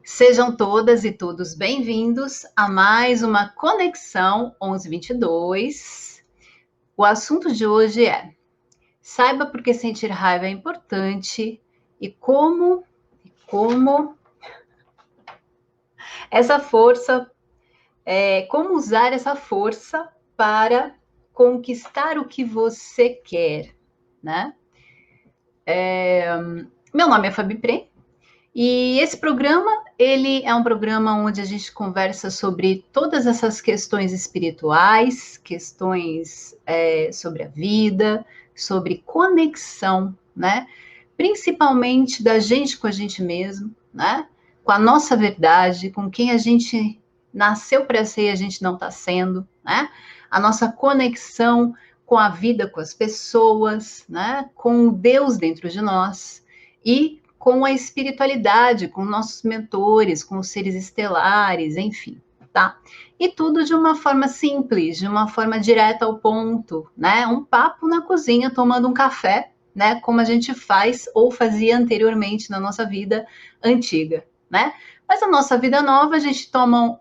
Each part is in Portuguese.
Sejam todas e todos bem-vindos a mais uma Conexão 1122. O assunto de hoje é: saiba por que sentir raiva é importante e como essa força, como usar essa força para conquistar o que você quer, né? Meu nome é Fabi Pre. E esse programa, ele é um programa onde a gente conversa sobre todas essas questões espirituais, questões sobre a vida, sobre conexão, né? Principalmente da gente com a gente mesmo, né? Com a nossa verdade, com quem a gente nasceu para ser e a gente não está sendo, né? A nossa conexão com a vida, com as pessoas, né? Com o Deus dentro de nós e com a espiritualidade, com nossos mentores, com os seres estelares, enfim, tá? E tudo de uma forma simples, de uma forma direta ao ponto, né? Um papo na cozinha, tomando um café, né? Como a gente faz ou fazia anteriormente na nossa vida antiga, né? Mas a nossa vida nova, a gente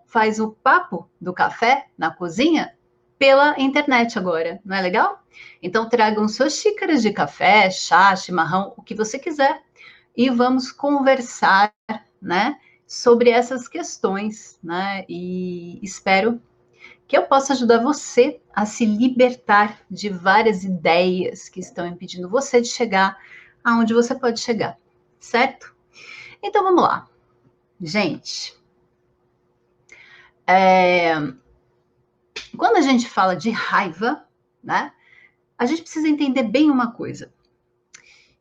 faz o papo do café na cozinha pela internet agora, não é legal? Então tragam suas xícaras de café, chá, chimarrão, o que você quiser, e vamos conversar, né, sobre essas questões, né, e espero que eu possa ajudar você a se libertar de várias ideias que estão impedindo você de chegar aonde você pode chegar, certo? Então vamos lá, gente. Quando a gente fala de raiva, né, a gente precisa entender bem uma coisa.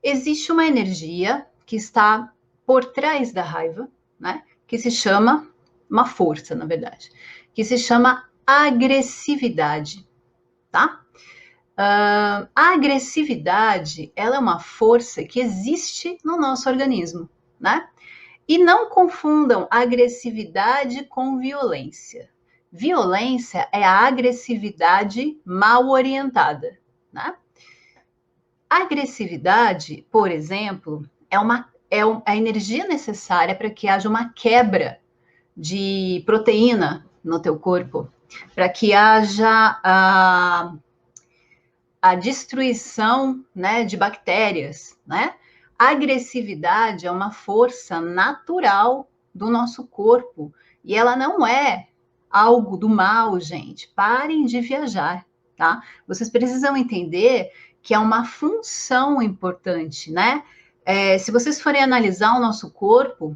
Existe uma energia que está por trás da raiva, né? Que se chama, uma força, na verdade, que se chama agressividade, tá? A agressividade, ela é uma força que existe no nosso organismo, né? E não confundam agressividade com violência. Violência é a agressividade mal orientada, né? A agressividade, por exemplo, é a energia necessária para que haja uma quebra de proteína no teu corpo, para que haja a destruição, né, de bactérias, né? A agressividade é uma força natural do nosso corpo e ela não é algo do mal, gente. Parem de viajar, tá? Vocês precisam entender que é uma função importante, né? Se vocês forem analisar o nosso corpo,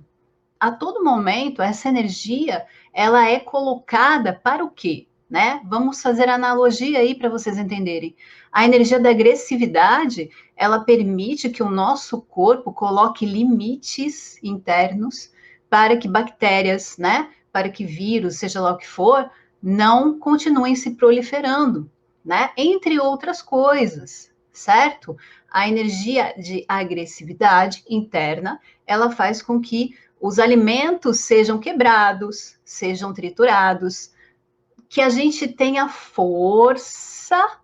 a todo momento essa energia ela é colocada para o quê? Né? Vamos fazer analogia aí para vocês entenderem. A energia da agressividade, ela permite que o nosso corpo coloque limites internos para que bactérias, né, para que vírus, seja lá o que for, não continuem se proliferando, né? Entre outras coisas, certo? A energia de agressividade interna, ela faz com que os alimentos sejam quebrados, sejam triturados, que a gente tenha força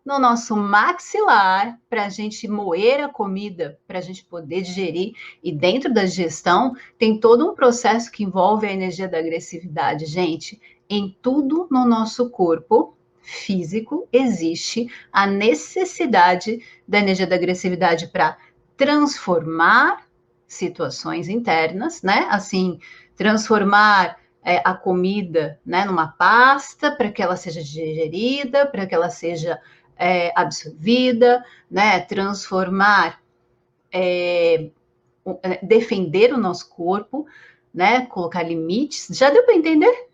no nosso maxilar para a gente moer a comida, para a gente poder digerir. E dentro da digestão tem todo um processo que envolve a energia da agressividade. Gente, em tudo no nosso corpo físico existe a necessidade da energia da agressividade para transformar situações internas, né? Assim, transformar a comida, né, numa pasta para que ela seja digerida, para que ela seja absorvida, né? Transformar, defender o nosso corpo, né? Colocar limites. Já deu para entender?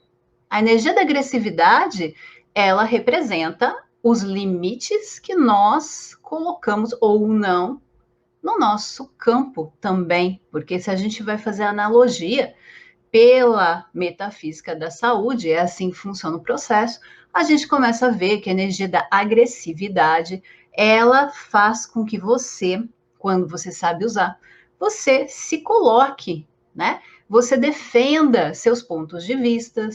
A energia da agressividade, ela representa os limites que nós colocamos ou não no nosso campo também, porque se a gente vai fazer analogia pela metafísica da saúde, é assim que funciona o processo, a gente começa a ver que a energia da agressividade, ela faz com que você, quando você sabe usar, você se coloque, né? Você defenda seus pontos de vista,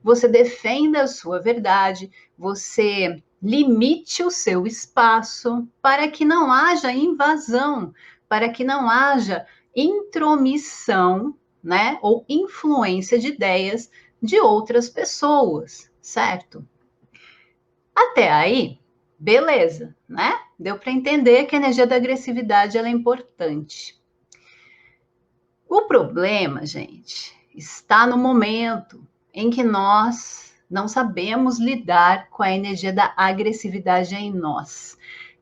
você defenda a sua verdade, você limite o seu espaço para que não haja invasão, para que não haja intromissão, né, ou influência de ideias de outras pessoas, certo? Até aí, beleza, né? Deu para entender que a energia da agressividade ela é importante. O problema, gente, está no momento em que nós não sabemos lidar com a energia da agressividade em nós.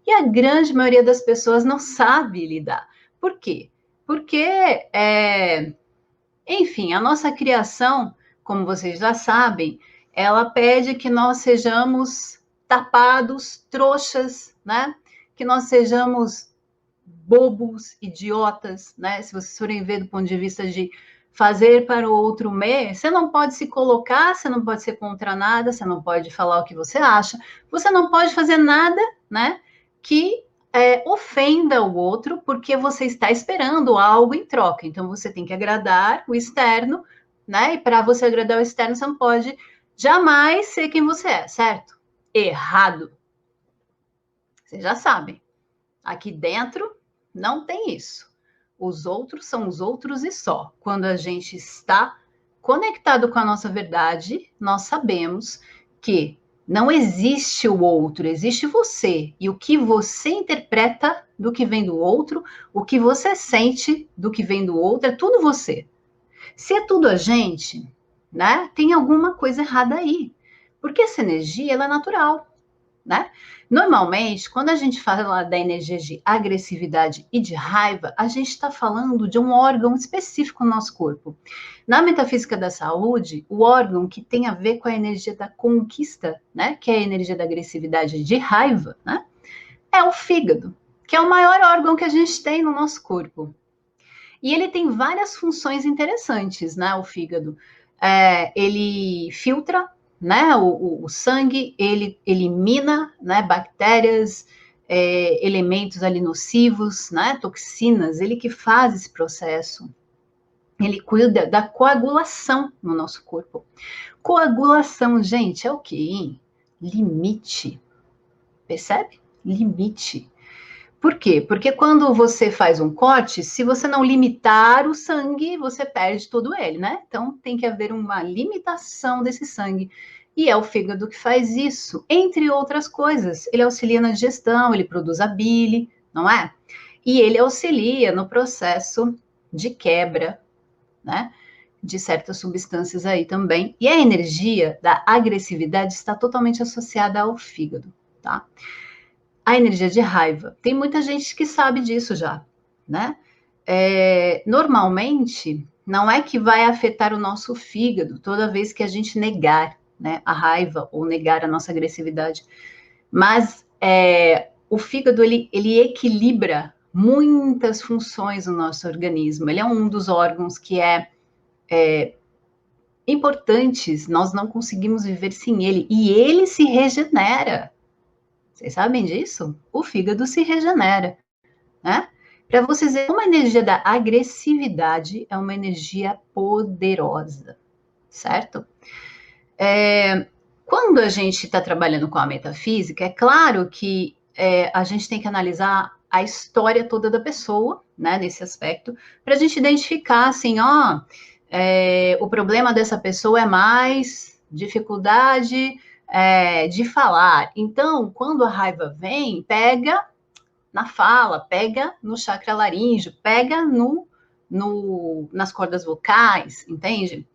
E a grande maioria das pessoas não sabe lidar. Por quê? Porque, enfim, a nossa criação, como vocês já sabem, ela pede que nós sejamos tapados, trouxas, né? Que nós sejamos bobos, idiotas, né? Se vocês forem ver do ponto de vista de fazer para o outro bem, você não pode se colocar, você não pode ser contra nada, você não pode falar o que você acha, você não pode fazer nada, né? Que ofenda o outro, porque você está esperando algo em troca. Então você tem que agradar o externo, né? E para você agradar o externo, você não pode jamais ser quem você é, certo? Errado. Vocês já sabem. Aqui dentro não tem isso. Os outros são os outros e só. Quando a gente está conectado com a nossa verdade, nós sabemos que não existe o outro, existe você. E o que você interpreta do que vem do outro, o que você sente do que vem do outro, é tudo você. Se é tudo a gente, né, tem alguma coisa errada aí. Porque essa energia, ela é natural, né? Normalmente, quando a gente fala da energia de agressividade e de raiva, a gente está falando de um órgão específico no nosso corpo. Na metafísica da saúde, o órgão que tem a ver com a energia da conquista, né, que é a energia da agressividade e de raiva, né, é o fígado, que é o maior órgão que a gente tem no nosso corpo. E ele tem várias funções interessantes, né, o fígado. Ele filtra, né, o sangue, ele elimina, né, bactérias, elementos ali nocivos, né, toxinas, ele que faz esse processo. Ele cuida da coagulação no nosso corpo. Coagulação, gente, é o quê, hein? Limite. Percebe? Limite. Por quê? Porque quando você faz um corte, se você não limitar o sangue, você perde todo ele, né? Então tem que haver uma limitação desse sangue. E é o fígado que faz isso, entre outras coisas. Ele auxilia na digestão, ele produz a bile, não é? E ele auxilia no processo de quebra, né? De certas substâncias aí também. E a energia da agressividade está totalmente associada ao fígado, tá? A energia de raiva. Tem muita gente que sabe disso já, né? Normalmente, não é que vai afetar o nosso fígado toda vez que a gente negar, né, a raiva ou negar a nossa agressividade, mas o fígado, ele equilibra muitas funções no nosso organismo. Ele é um dos órgãos que importantes, nós não conseguimos viver sem ele, e ele se regenera. Vocês sabem disso? O fígado se regenera, né? Para vocês verem, uma energia da agressividade é uma energia poderosa, certo? Quando a gente está trabalhando com a metafísica, é claro que a gente tem que analisar a história toda da pessoa, né, nesse aspecto, para a gente identificar, assim, o problema dessa pessoa é mais dificuldade de falar. Então, quando a raiva vem, pega na fala, pega no chakra laríngeo, pega nas cordas vocais, entende?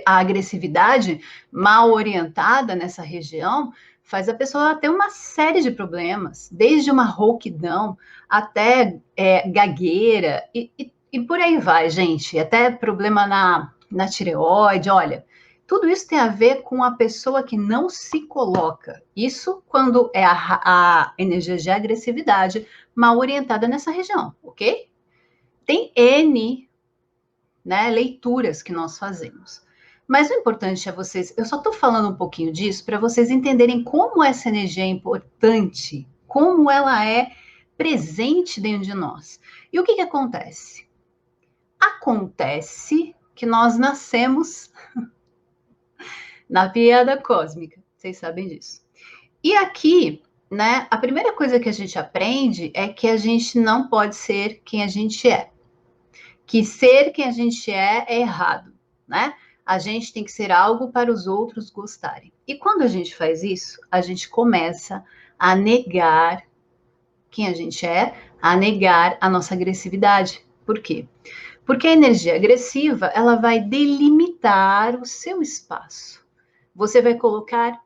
A agressividade mal orientada nessa região faz a pessoa ter uma série de problemas, desde uma rouquidão até gagueira, e por aí vai, gente, até problema na tireoide, olha. Tudo isso tem a ver com a pessoa que não se coloca. Isso quando é a energia de agressividade mal orientada nessa região, ok? Tem N, né, leituras que nós fazemos. Mas o importante é vocês, eu só estou falando um pouquinho disso para vocês entenderem como essa energia é importante, como ela é presente dentro de nós. E o que acontece? Acontece que nós nascemos na piada cósmica, vocês sabem disso. E aqui, né, a primeira coisa que a gente aprende é que a gente não pode ser quem a gente é. que ser quem a gente é errado, né? A gente tem que ser algo para os outros gostarem. E quando a gente faz isso, a gente começa a negar quem a gente é, a negar a nossa agressividade. Por quê? Porque a energia agressiva, ela vai delimitar o seu espaço. Você vai colocar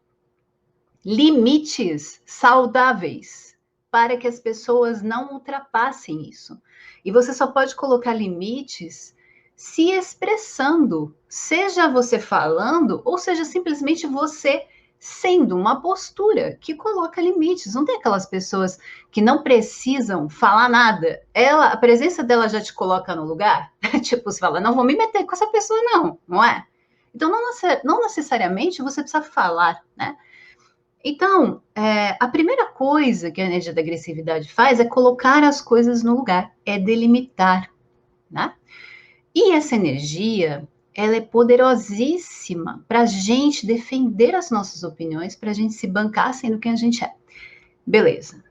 limites saudáveis para que as pessoas não ultrapassem isso. E você só pode colocar limites se expressando, seja você falando ou seja simplesmente você sendo uma postura que coloca limites. Não tem aquelas pessoas que não precisam falar nada. A presença dela já te coloca no lugar. Tipo, você fala, não vou me meter com essa pessoa não é? Então, não necessariamente você precisa falar, né? Então, a primeira coisa que a energia da agressividade faz é colocar as coisas no lugar, é delimitar, né? E essa energia, ela é poderosíssima para a gente defender as nossas opiniões, para a gente se bancar sendo quem a gente é. Beleza.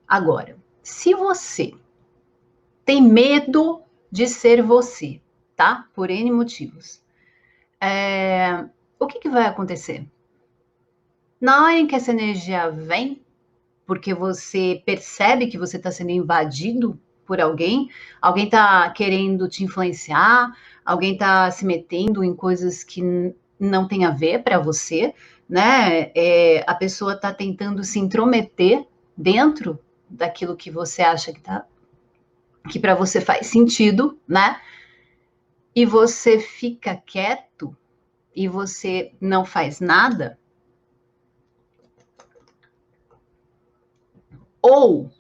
Agora, se você tem medo de ser você, tá? Por N motivos, o que vai acontecer? Na hora em que essa energia vem, porque você percebe que você está sendo invadido por alguém está querendo te influenciar, alguém está se metendo em coisas que não tem a ver para você, né? A pessoa está tentando se intrometer dentro daquilo que você acha que para você faz sentido, né? E você fica quieto e você não faz nada, ou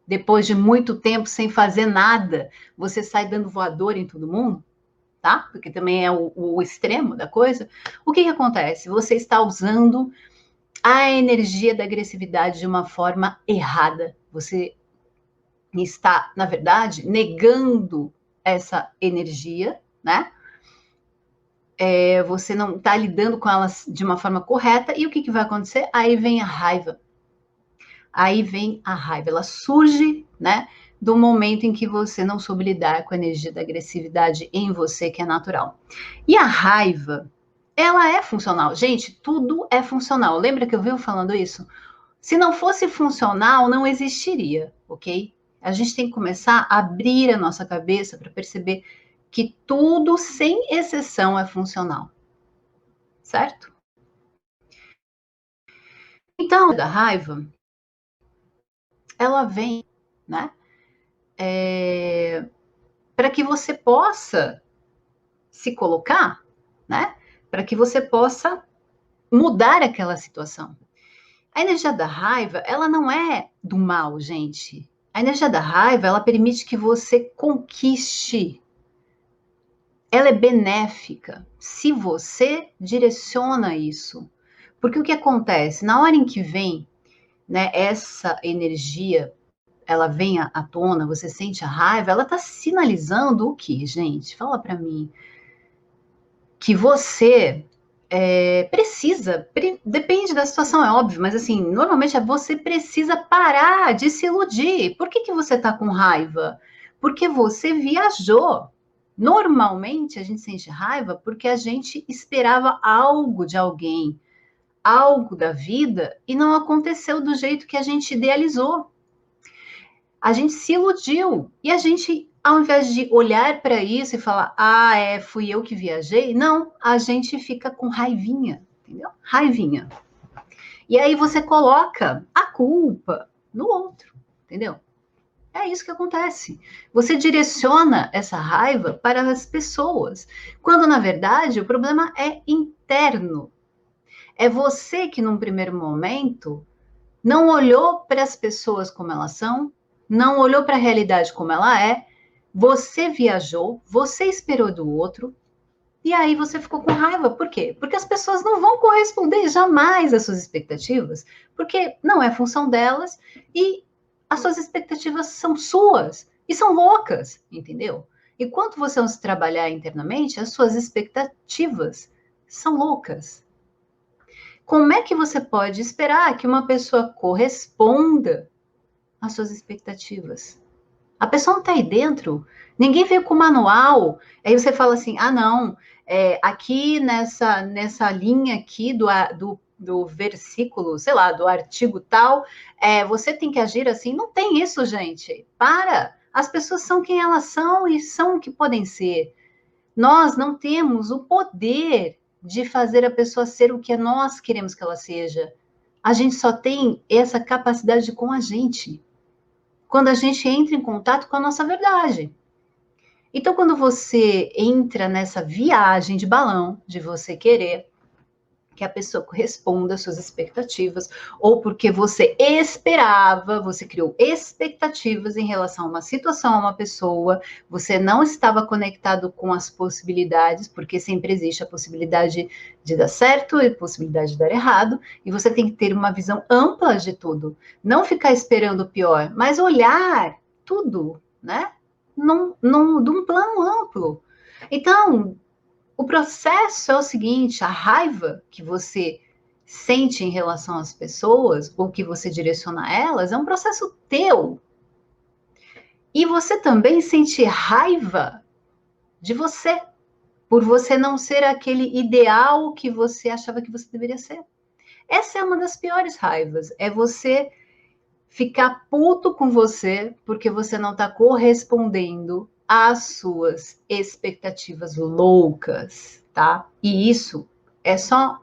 depois de muito tempo sem fazer nada, você sai dando voador em todo mundo, tá? Porque também é o extremo da coisa. O que acontece? Você está usando a energia da agressividade de uma forma errada. Você está, na verdade, negando essa energia, né? Você não está lidando com elas de uma forma correta. E o que vai acontecer? Aí vem a raiva. Ela surge, né, do momento em que você não soube lidar com a energia da agressividade em você, que é natural. E a raiva, ela é funcional. Gente, tudo é funcional. Lembra que eu venho falando isso? Se não fosse funcional, não existiria, ok? A gente tem que começar a abrir a nossa cabeça para perceber que tudo, sem exceção, é funcional. Certo? Então, da raiva, ela vem, né? Para que você possa se colocar, né? Para que você possa mudar aquela situação. A energia da raiva, ela não é do mal, gente. A energia da raiva, ela permite que você conquiste. Ela é benéfica se você direciona isso. Porque o que acontece? Na hora em que vem, né, essa energia, ela vem à tona, você sente a raiva, ela está sinalizando o que, gente? Fala para mim. Que você precisa, depende da situação, é óbvio, mas assim, normalmente você precisa parar de se iludir. Por que você está com raiva? Porque você viajou. Normalmente a gente sente raiva porque a gente esperava algo de alguém, algo da vida, e não aconteceu do jeito que a gente idealizou. A gente se iludiu e a gente, ao invés de olhar para isso e falar, fui eu que viajei, não, a gente fica com raivinha, entendeu? Raivinha. E aí você coloca a culpa no outro, entendeu? É isso que acontece. Você direciona essa raiva para as pessoas, quando na verdade o problema é interno. É você que num primeiro momento não olhou para as pessoas como elas são, não olhou para a realidade como ela é, você viajou, você esperou do outro, e aí você ficou com raiva. Por quê? Porque as pessoas não vão corresponder jamais às suas expectativas, porque não é função delas e as suas expectativas são suas e são loucas, entendeu? Enquanto você não se trabalhar internamente, as suas expectativas são loucas. Como é que você pode esperar que uma pessoa corresponda às suas expectativas? A pessoa não está aí dentro, ninguém veio com manual. Aí você fala assim, ah, não, aqui nessa linha aqui do versículo, sei lá, do artigo tal, você tem que agir assim. Não tem isso, gente. Para! As pessoas são quem elas são e são o que podem ser. Nós não temos o poder de fazer a pessoa ser o que nós queremos que ela seja. A gente só tem essa capacidade com a gente, quando a gente entra em contato com a nossa verdade. Então, quando você entra nessa viagem de balão, de você querer que a pessoa corresponda às suas expectativas, ou porque você esperava, você criou expectativas em relação a uma situação, a uma pessoa, você não estava conectado com as possibilidades, porque sempre existe a possibilidade de dar certo e a possibilidade de dar errado, e você tem que ter uma visão ampla de tudo, não ficar esperando o pior, mas olhar tudo, né? De um plano amplo. Então, o processo é o seguinte: a raiva que você sente em relação às pessoas, ou que você direciona a elas, é um processo teu. E você também sente raiva de você, por você não ser aquele ideal que você achava que você deveria ser. Essa é uma das piores raivas, é você ficar puto com você porque você não está correspondendo às suas expectativas loucas, tá? E isso é só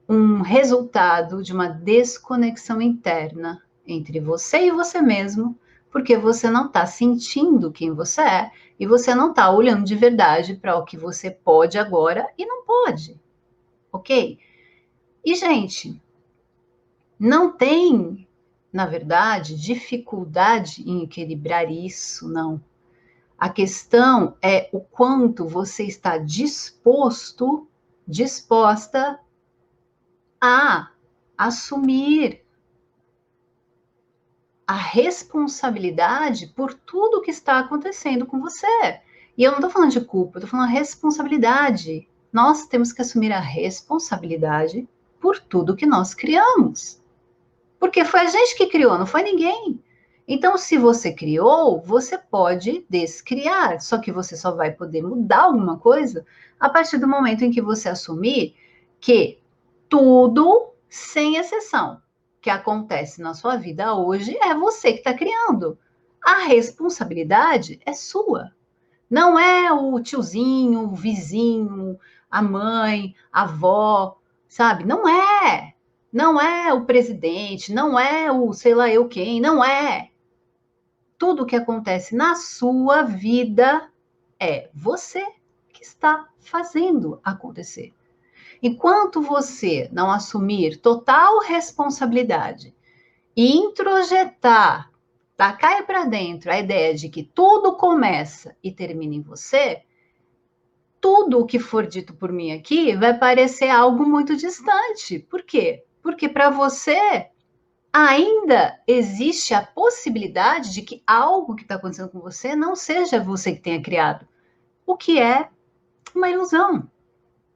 um resultado de uma desconexão interna entre você e você mesmo, porque você não está sentindo quem você é e você não está olhando de verdade para o que você pode agora e não pode, ok? E, gente, não tem, na verdade, dificuldade em equilibrar isso, não. A questão é o quanto você está disposta a assumir a responsabilidade por tudo que está acontecendo com você. E eu não estou falando de culpa, eu estou falando de responsabilidade. Nós temos que assumir a responsabilidade por tudo que nós criamos. Porque foi a gente que criou, não foi ninguém. Então, se você criou, você pode descriar, só que você só vai poder mudar alguma coisa a partir do momento em que você assumir que tudo, sem exceção, que acontece na sua vida hoje é você que está criando. A responsabilidade é sua. Não é o tiozinho, o vizinho, a mãe, a avó, sabe? Não é. Não é o presidente, não é o sei lá eu quem, não é. Tudo que acontece na sua vida é você que está fazendo acontecer. Enquanto você não assumir total responsabilidade e introjetar, tacar para dentro a ideia de que tudo começa e termina em você, tudo o que for dito por mim aqui vai parecer algo muito distante. Por quê? Porque para você ainda existe a possibilidade de que algo que está acontecendo com você não seja você que tenha criado, o que é uma ilusão,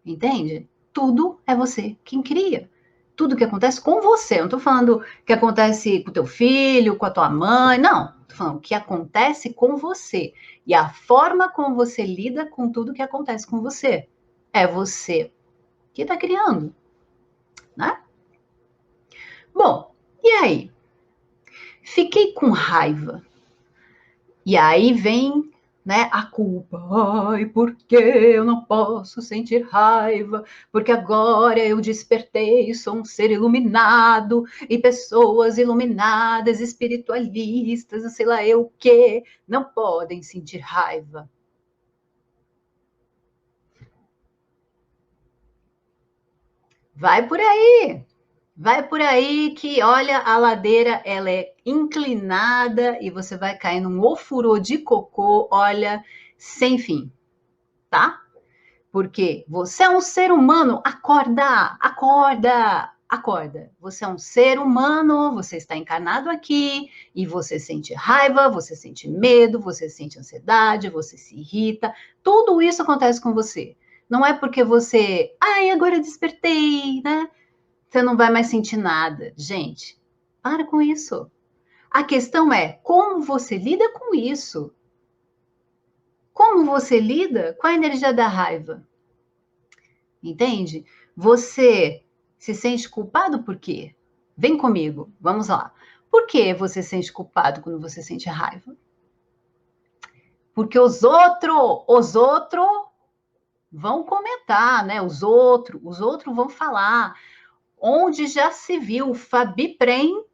entende? Tudo é você quem cria. Tudo que acontece com você. Eu não estou falando que acontece com o teu filho, com a tua mãe, não. Estou falando que acontece com você. E a forma como você lida com tudo que acontece com você. É você que está criando, né? Bom, e aí? Fiquei com raiva. E aí vem, né, a culpa. Ai, por que eu não posso sentir raiva? Porque agora eu despertei, sou um ser iluminado, e pessoas iluminadas, espiritualistas, sei lá eu o quê, não podem sentir raiva. Vai por aí. Vai por aí que, olha, a ladeira, ela é inclinada e você vai cair num ofurô de cocô, olha, sem fim, tá? Porque você é um ser humano, acorda, acorda, acorda. Você é um ser humano, você está encarnado aqui e você sente raiva, você sente medo, você sente ansiedade, você se irrita. Tudo isso acontece com você. Não é porque você, ai, agora eu despertei, né? Você não vai mais sentir nada. Gente, para com isso. A questão é como você lida com isso. Como você lida com a energia da raiva? Entende? Você se sente culpado por quê? Vem comigo, vamos lá. Por que você se sente culpado quando você sente raiva? Porque os outros vão comentar, né? Os outros vão falar. Onde já se viu Fabi Prem,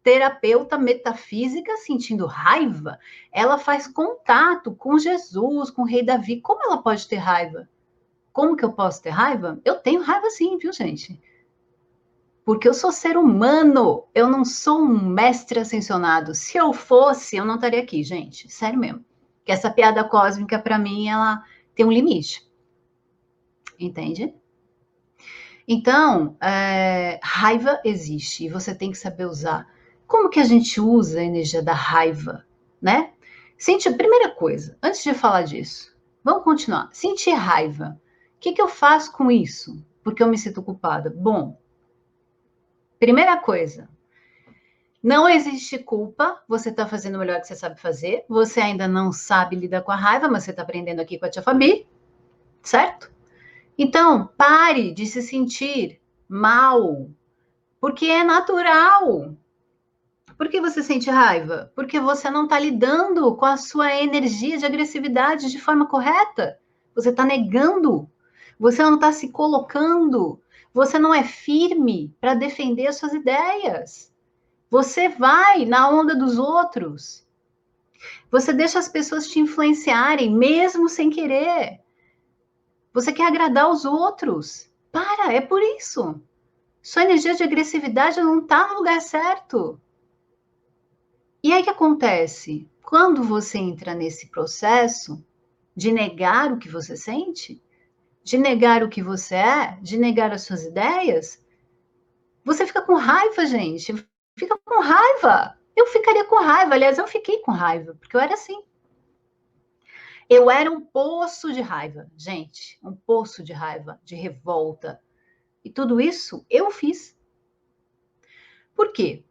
terapeuta metafísica, sentindo raiva, ela faz contato com Jesus, com o rei Davi. Como ela pode ter raiva? Como que eu posso ter raiva? Eu tenho raiva sim, viu, gente? Porque eu sou ser humano, eu não sou um mestre ascensionado. Se eu fosse, eu não estaria aqui, gente. Sério mesmo. Que essa piada cósmica, para mim, ela tem um limite. Entende? Então, raiva existe e você tem que saber usar. Como que a gente usa a energia da raiva, né? Primeira coisa, antes de falar disso, vamos continuar. Sentir raiva. O que eu faço com isso? Porque eu me sinto culpada. Bom, primeira coisa, não existe culpa, você está fazendo o melhor que você sabe fazer, você ainda não sabe lidar com a raiva, mas você está aprendendo aqui com a tia Fabi, certo? Então, pare de se sentir mal, porque é natural. Por que você sente raiva? Porque você não está lidando com a sua energia de agressividade de forma correta. Você está negando, você não está se colocando, você não é firme para defender as suas ideias. Você vai na onda dos outros. Você deixa as pessoas te influenciarem, mesmo sem querer. Você quer agradar os outros. Para, é por isso. Sua energia de agressividade não está no lugar certo. E aí o que acontece? Quando você entra nesse processo de negar o que você sente, de negar o que você é, de negar as suas ideias, você fica com raiva, gente. Fica com raiva. Eu ficaria com raiva. Aliás, eu fiquei com raiva, porque eu era assim. Eu era um poço de raiva, gente. Um poço de raiva, de revolta. E tudo isso eu fiz. Por quê?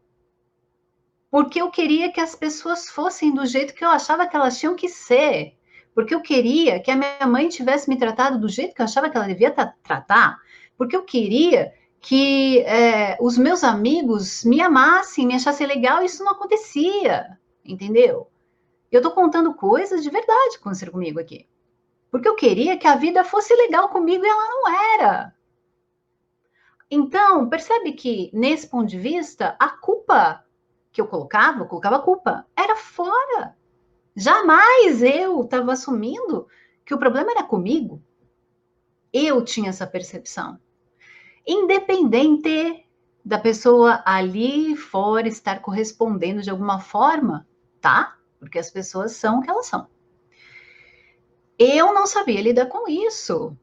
Porque eu queria que as pessoas fossem do jeito que eu achava que elas tinham que ser. Porque eu queria que a minha mãe tivesse me tratado do jeito que eu achava que ela devia tratar. Porque eu queria que os meus amigos me amassem, me achassem legal, e isso não acontecia, entendeu? Eu estou contando coisas de verdade que aconteceram comigo aqui. Porque eu queria que a vida fosse legal comigo e ela não era. Então, percebe que, nesse ponto de vista, a culpa que eu colocava culpa, era fora. Jamais eu estava assumindo que o problema era comigo. Eu tinha essa percepção. Independente da pessoa ali fora estar correspondendo de alguma forma, tá? Porque as pessoas são o que elas são. Eu não sabia lidar com isso.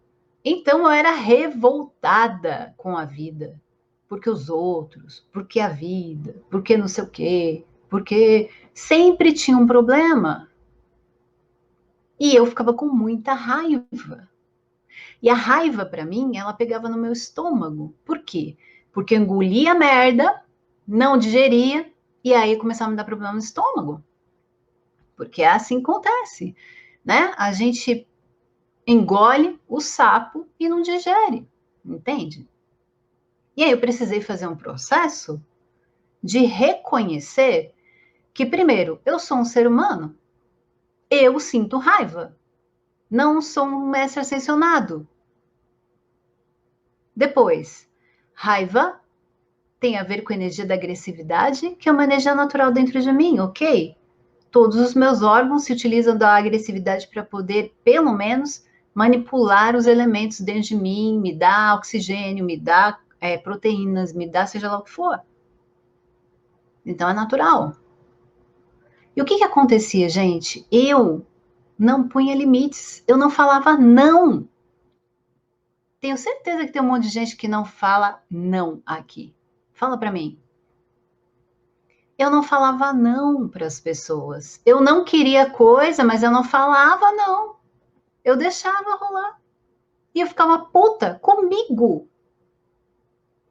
Então eu era revoltada com a vida. Porque os outros, porque a vida, porque não sei o quê, porque sempre tinha um problema. E eu ficava com muita raiva. E a raiva, para mim, ela pegava no meu estômago. Por quê? Porque eu engolia merda, não digeria, e aí começava a me dar problema no estômago. Porque é assim que acontece, né? A gente engole o sapo e não digere, entende? E aí eu precisei fazer um processo de reconhecer que, primeiro, eu sou um ser humano, eu sinto raiva, não sou um mestre ascensionado. Depois, raiva tem a ver com a energia da agressividade, que é uma energia natural dentro de mim, ok? Todos os meus órgãos se utilizam da agressividade para poder, pelo menos, manipular os elementos dentro de mim, me dar oxigênio, me dar proteínas, me dar seja lá o que for. Então é natural. E o que acontecia, gente? Eu não punha limites, eu não falava não. Tenho certeza que tem um monte de gente que não fala não aqui. Fala para mim. Eu não falava não para as pessoas. Eu não queria coisa, mas eu não falava não. Eu deixava rolar. E eu ficava puta comigo.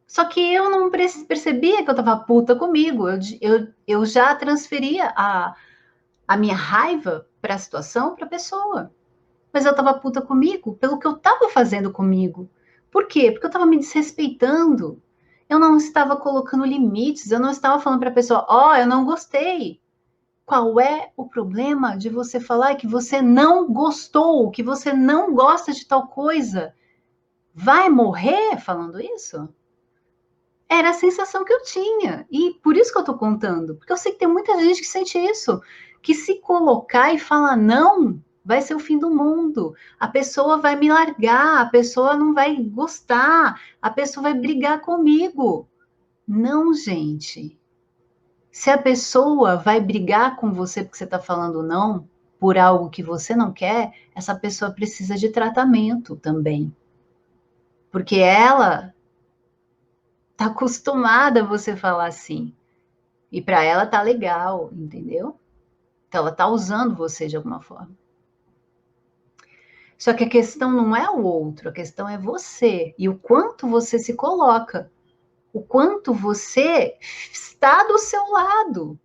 Só que eu não percebia que eu estava puta comigo. Eu já transferia a minha raiva para a situação, para a pessoa. Mas eu estava puta comigo pelo que eu estava fazendo comigo. Por quê? Porque eu estava me desrespeitando. Eu não estava colocando limites, eu não estava falando para a pessoa, ó, eu não gostei. Qual é o problema de você falar que você não gostou, que você não gosta de tal coisa? Vai morrer falando isso? Era a sensação que eu tinha. E por isso que eu tô contando. Porque eu sei que tem muita gente que sente isso. Que se colocar e falar não, vai ser o fim do mundo. A pessoa vai me largar, a pessoa não vai gostar, a pessoa vai brigar comigo. Não, gente. Se a pessoa vai brigar com você porque você está falando não, por algo que você não quer, essa pessoa precisa de tratamento também. Porque ela tá acostumada a você falar assim. E para ela tá legal, entendeu? Então ela tá usando você de alguma forma. Só que a questão não é o outro, a questão é você e o quanto você se coloca, o quanto você está do seu lado.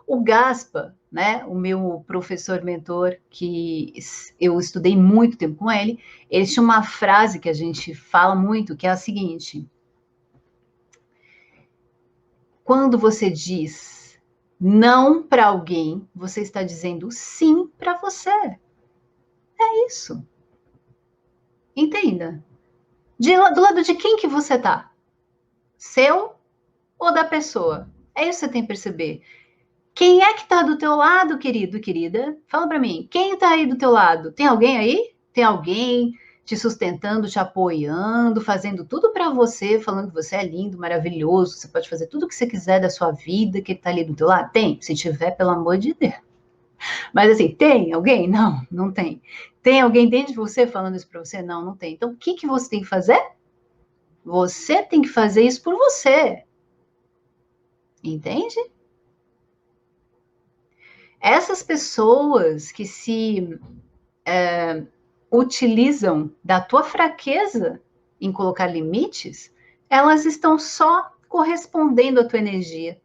O Gaspa, né, o meu professor mentor, que eu estudei muito tempo com ele, ele tinha uma frase que a gente fala muito, que é a seguinte: quando você diz não para alguém, você está dizendo sim para você. É isso. Entenda. Do lado de quem que você tá? Seu ou da pessoa? É isso que você tem que perceber. Quem é que tá do teu lado, querido, querida? Fala para mim. Quem tá aí do teu lado? Tem alguém aí? Tem alguém te sustentando, te apoiando, fazendo tudo para você, falando que você é lindo, maravilhoso, você pode fazer tudo o que você quiser da sua vida, que tá ali do teu lado? Tem. Se tiver, pelo amor de Deus. Mas assim, tem alguém? Não, não tem. Tem alguém dentro de você falando isso para você? Não, não tem. Então, o que que você tem que fazer? Você tem que fazer isso por você. Entende? Essas pessoas que se utilizam da tua fraqueza em colocar limites, elas estão só correspondendo à tua energia.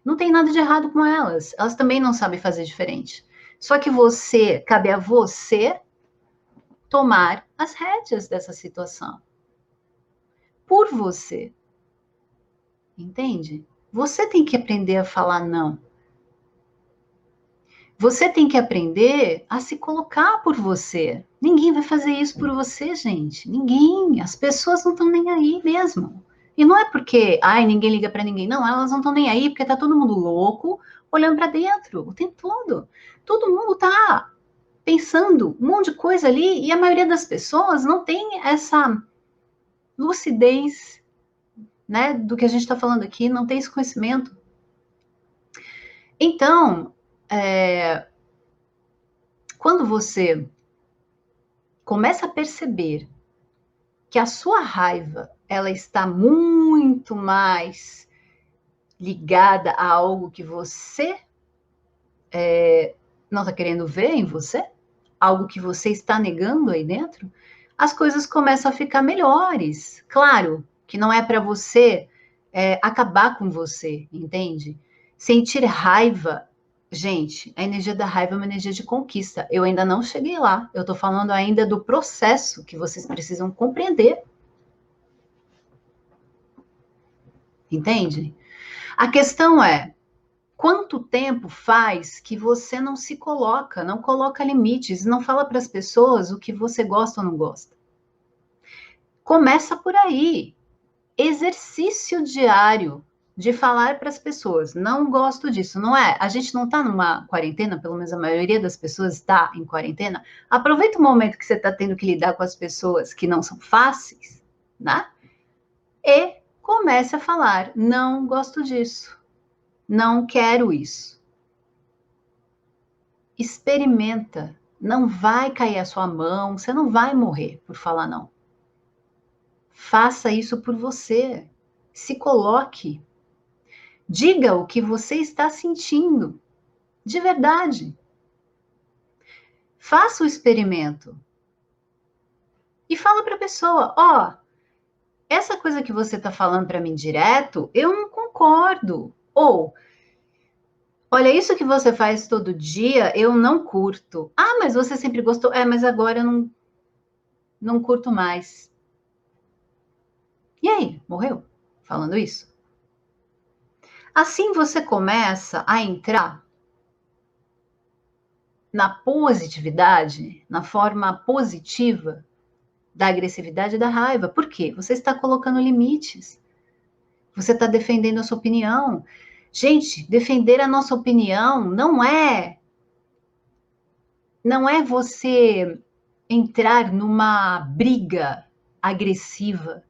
Não tem nada de errado com elas. Elas também não sabem fazer diferente. Só que você, cabe a você tomar as rédeas dessa situação. Por você. Entende? Você tem que aprender a falar não. Você tem que aprender a se colocar por você. Ninguém vai fazer isso por você, gente. Ninguém. As pessoas não estão nem aí mesmo. E não é porque, ai, ninguém liga para ninguém. Não, elas não estão nem aí porque tá todo mundo louco, olhando para dentro o tempo todo. Todo mundo tá pensando um monte de coisa ali e a maioria das pessoas não tem essa lucidez, né, do que a gente está falando aqui, não tem esse conhecimento. Então, quando você começa a perceber que a sua raiva ela está muito mais ligada a algo que você não está querendo ver em você, algo que você está negando aí dentro, as coisas começam a ficar melhores. Claro que não é para você acabar com você, entende? Sentir raiva. Gente, a energia da raiva é uma energia de conquista. Eu ainda não cheguei lá. Eu estou falando ainda do processo que vocês precisam compreender. Entende? A questão é, quanto tempo faz que você não se coloca, não coloca limites, não fala para as pessoas o que você gosta ou não gosta? Começa por aí. Exercício diário de falar para as pessoas, não gosto disso, não é? A gente não está numa quarentena, pelo menos a maioria das pessoas está em quarentena. Aproveita o momento que você está tendo que lidar com as pessoas que não são fáceis, né? E comece a falar, não gosto disso, não quero isso. Experimenta, não vai cair a sua mão, você não vai morrer por falar não. Faça isso por você, se coloque. Diga o que você está sentindo, de verdade. Faça o experimento. E fala para a pessoa, ó, essa coisa que você está falando para mim direto, eu não concordo. Ou, olha, isso que você faz todo dia, eu não curto. Ah, mas você sempre gostou. É, mas agora eu não curto mais. E aí, morreu? Falando isso? Assim você começa a entrar na positividade, na forma positiva da agressividade e da raiva. Por quê? Você está colocando limites. Você está defendendo a sua opinião. Gente, defender a nossa opinião não é você entrar numa briga agressiva.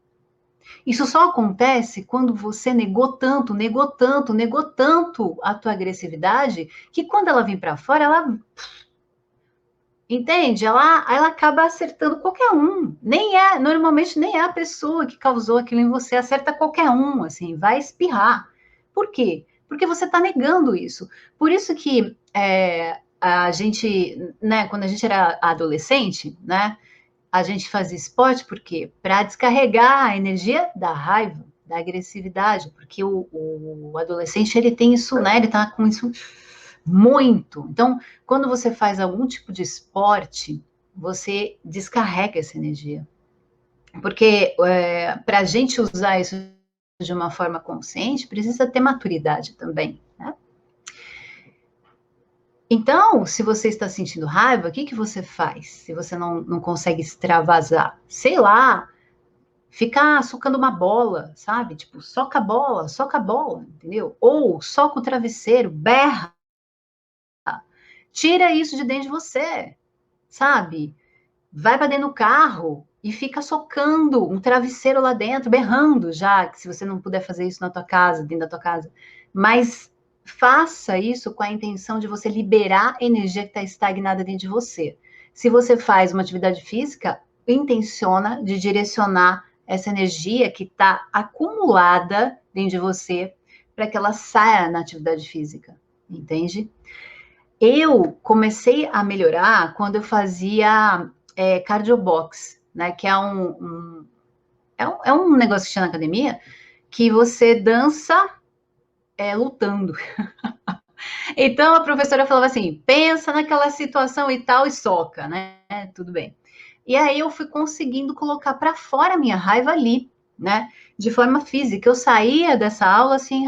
Isso só acontece quando você negou tanto, negou tanto, negou tanto a tua agressividade, que quando ela vem para fora, ela entende? Ela acaba acertando qualquer um. Normalmente nem é a pessoa que causou aquilo em você, acerta qualquer um, assim, vai espirrar. Por quê? Porque você está negando isso. Por isso que a gente, né, quando a gente era adolescente, né, a gente fazia esporte, por quê? Para descarregar a energia da raiva, da agressividade, porque o adolescente, ele tem isso, né, ele tá com isso muito. Então, quando você faz algum tipo de esporte, você descarrega essa energia. Porque para a gente usar isso de uma forma consciente, precisa ter maturidade também, né? Então, se você está sentindo raiva, o que você faz? Se você não consegue extravasar? Sei lá, ficar socando uma bola, sabe? Tipo, soca a bola, entendeu? Ou soca o travesseiro, berra. Tira isso de dentro de você, sabe? Vai para dentro do carro e fica socando um travesseiro lá dentro, berrando já, que se você não puder fazer isso na tua casa, dentro da tua casa. Mas faça isso com a intenção de você liberar a energia que está estagnada dentro de você. Se você faz uma atividade física, intenciona de direcionar essa energia que está acumulada dentro de você para que ela saia na atividade física, entende? Eu comecei a melhorar quando eu fazia cardio box, né? Que é um negócio que tinha na academia que você dança lutando. Então a professora falava assim: pensa naquela situação e tal e soca, né? Tudo bem. E aí eu fui conseguindo colocar para fora a minha raiva ali, né? De forma física. Eu saía dessa aula assim,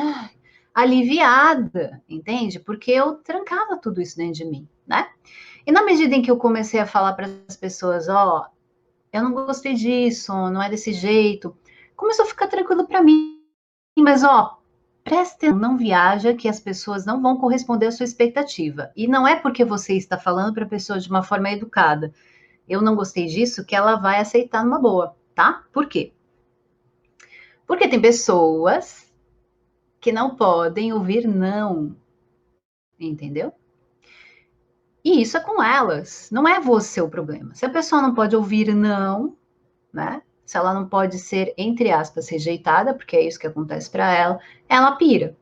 aliviada, entende? Porque eu trancava tudo isso dentro de mim, né? E na medida em que eu comecei a falar para as pessoas, ó, eu não gostei disso, não é desse jeito, começou a ficar tranquilo para mim. Mas, ó, presta atenção, não viaja que as pessoas não vão corresponder à sua expectativa. E não é porque você está falando para a pessoa de uma forma educada, eu não gostei disso, que ela vai aceitar numa boa, tá? Por quê? Porque tem pessoas que não podem ouvir não, entendeu? E isso é com elas, não é você o problema. Se a pessoa não pode ouvir não, né? Se ela não pode ser, entre aspas, rejeitada, porque é isso que acontece para ela pira,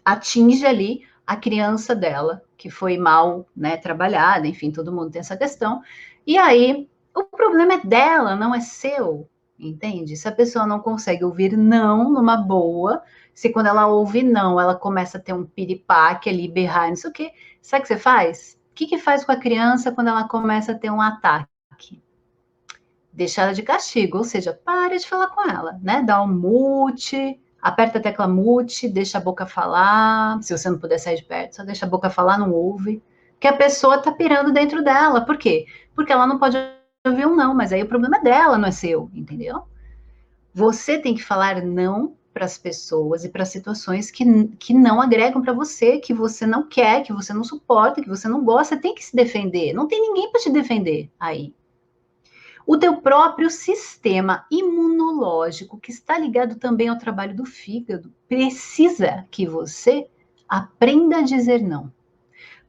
atinge ali a criança dela, que foi mal, né, trabalhada, enfim, todo mundo tem essa questão. E aí, o problema é dela, não é seu, entende? Se a pessoa não consegue ouvir não numa boa, se quando ela ouve não, ela começa a ter um piripaque ali, berrar, não sei o quê, sabe o que você faz? O que faz com a criança quando ela começa a ter um ataque? Deixa ela de castigo, ou seja, pare de falar com ela, né? Dá um mute, aperta a tecla mute, deixa a boca falar. Se você não puder sair de perto, só deixa a boca falar, não ouve. Que a pessoa tá pirando dentro dela. Por quê? Porque ela não pode ouvir um não, mas aí o problema é dela, não é seu, entendeu? Você tem que falar não para as pessoas e para situações que não agregam para você, que você não quer, que você não suporta, que você não gosta, você tem que se defender. Não tem ninguém para te defender aí. O teu próprio sistema imunológico, que está ligado também ao trabalho do fígado, precisa que você aprenda a dizer não.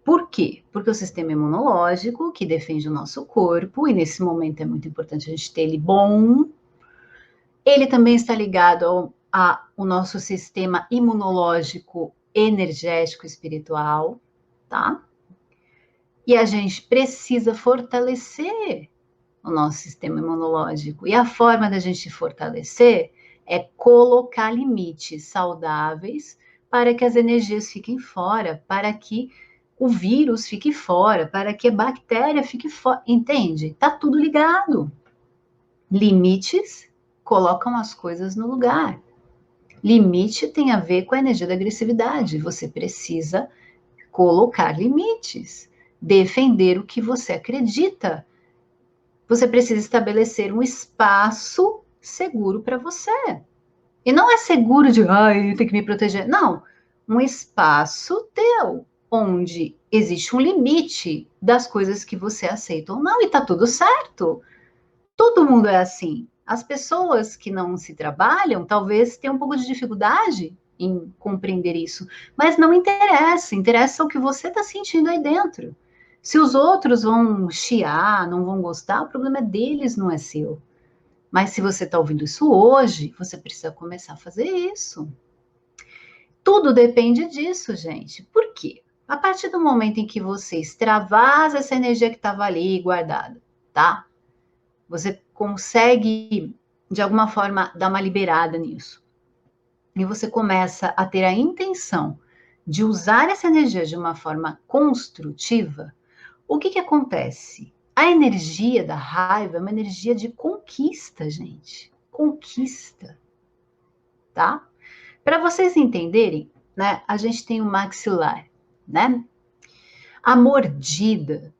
Por quê? Porque o sistema imunológico, que defende o nosso corpo, e nesse momento é muito importante a gente ter ele bom, ele também está ligado ao nosso sistema imunológico energético espiritual, tá? E a gente precisa fortalecer o nosso sistema imunológico. E a forma da gente fortalecer é colocar limites saudáveis para que as energias fiquem fora, para que o vírus fique fora, para que a bactéria fique fora. Entende? Tá tudo ligado. Limites colocam as coisas no lugar. Limite tem a ver com a energia da agressividade. Você precisa colocar limites, defender o que você acredita. Você precisa estabelecer um espaço seguro para você. E não é seguro de, ai, tem que me proteger. Não, um espaço teu, onde existe um limite das coisas que você aceita ou não, e tá tudo certo. Todo mundo é assim. As pessoas que não se trabalham, talvez tenham um pouco de dificuldade em compreender isso, mas não interessa, interessa o que você está sentindo aí dentro. Se os outros vão chiar, não vão gostar, o problema é deles, não é seu. Mas se você está ouvindo isso hoje, você precisa começar a fazer isso. Tudo depende disso, gente. Por quê? A partir do momento em que você extravasa essa energia que estava ali guardada, tá? Você consegue, de alguma forma, dar uma liberada nisso. E você começa a ter a intenção de usar essa energia de uma forma construtiva. O que acontece? A energia da raiva é uma energia de conquista, gente. Conquista, tá? Para vocês entenderem, né? A gente tem o maxilar, né? A mordida,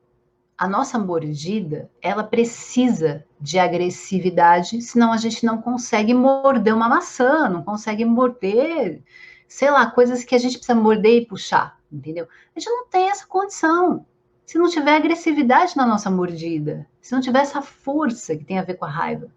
a nossa mordida, ela precisa de agressividade, senão a gente não consegue morder uma maçã, não consegue morder, sei lá, coisas que a gente precisa morder e puxar, entendeu? A gente não tem essa condição. Se não tiver agressividade na nossa mordida, se não tiver essa força que tem a ver com a raiva.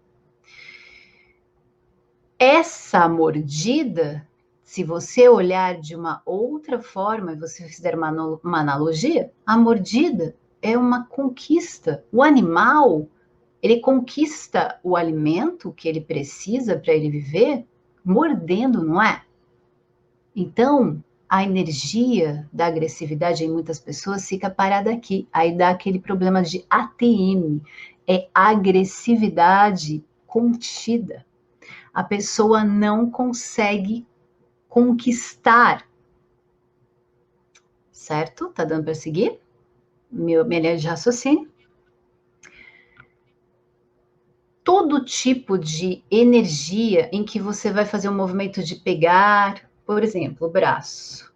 Essa mordida, se você olhar de uma outra forma e você fizer uma analogia, a mordida é uma conquista. O animal, ele conquista o alimento que ele precisa para ele viver mordendo, não é? Então, a energia da agressividade em muitas pessoas fica parada aqui. Aí dá aquele problema de ATM, é agressividade contida. A pessoa não consegue conquistar. Certo? Tá dando para seguir? Minha linha de raciocínio. Todo tipo de energia em que você vai fazer um movimento de pegar, por exemplo, o braço.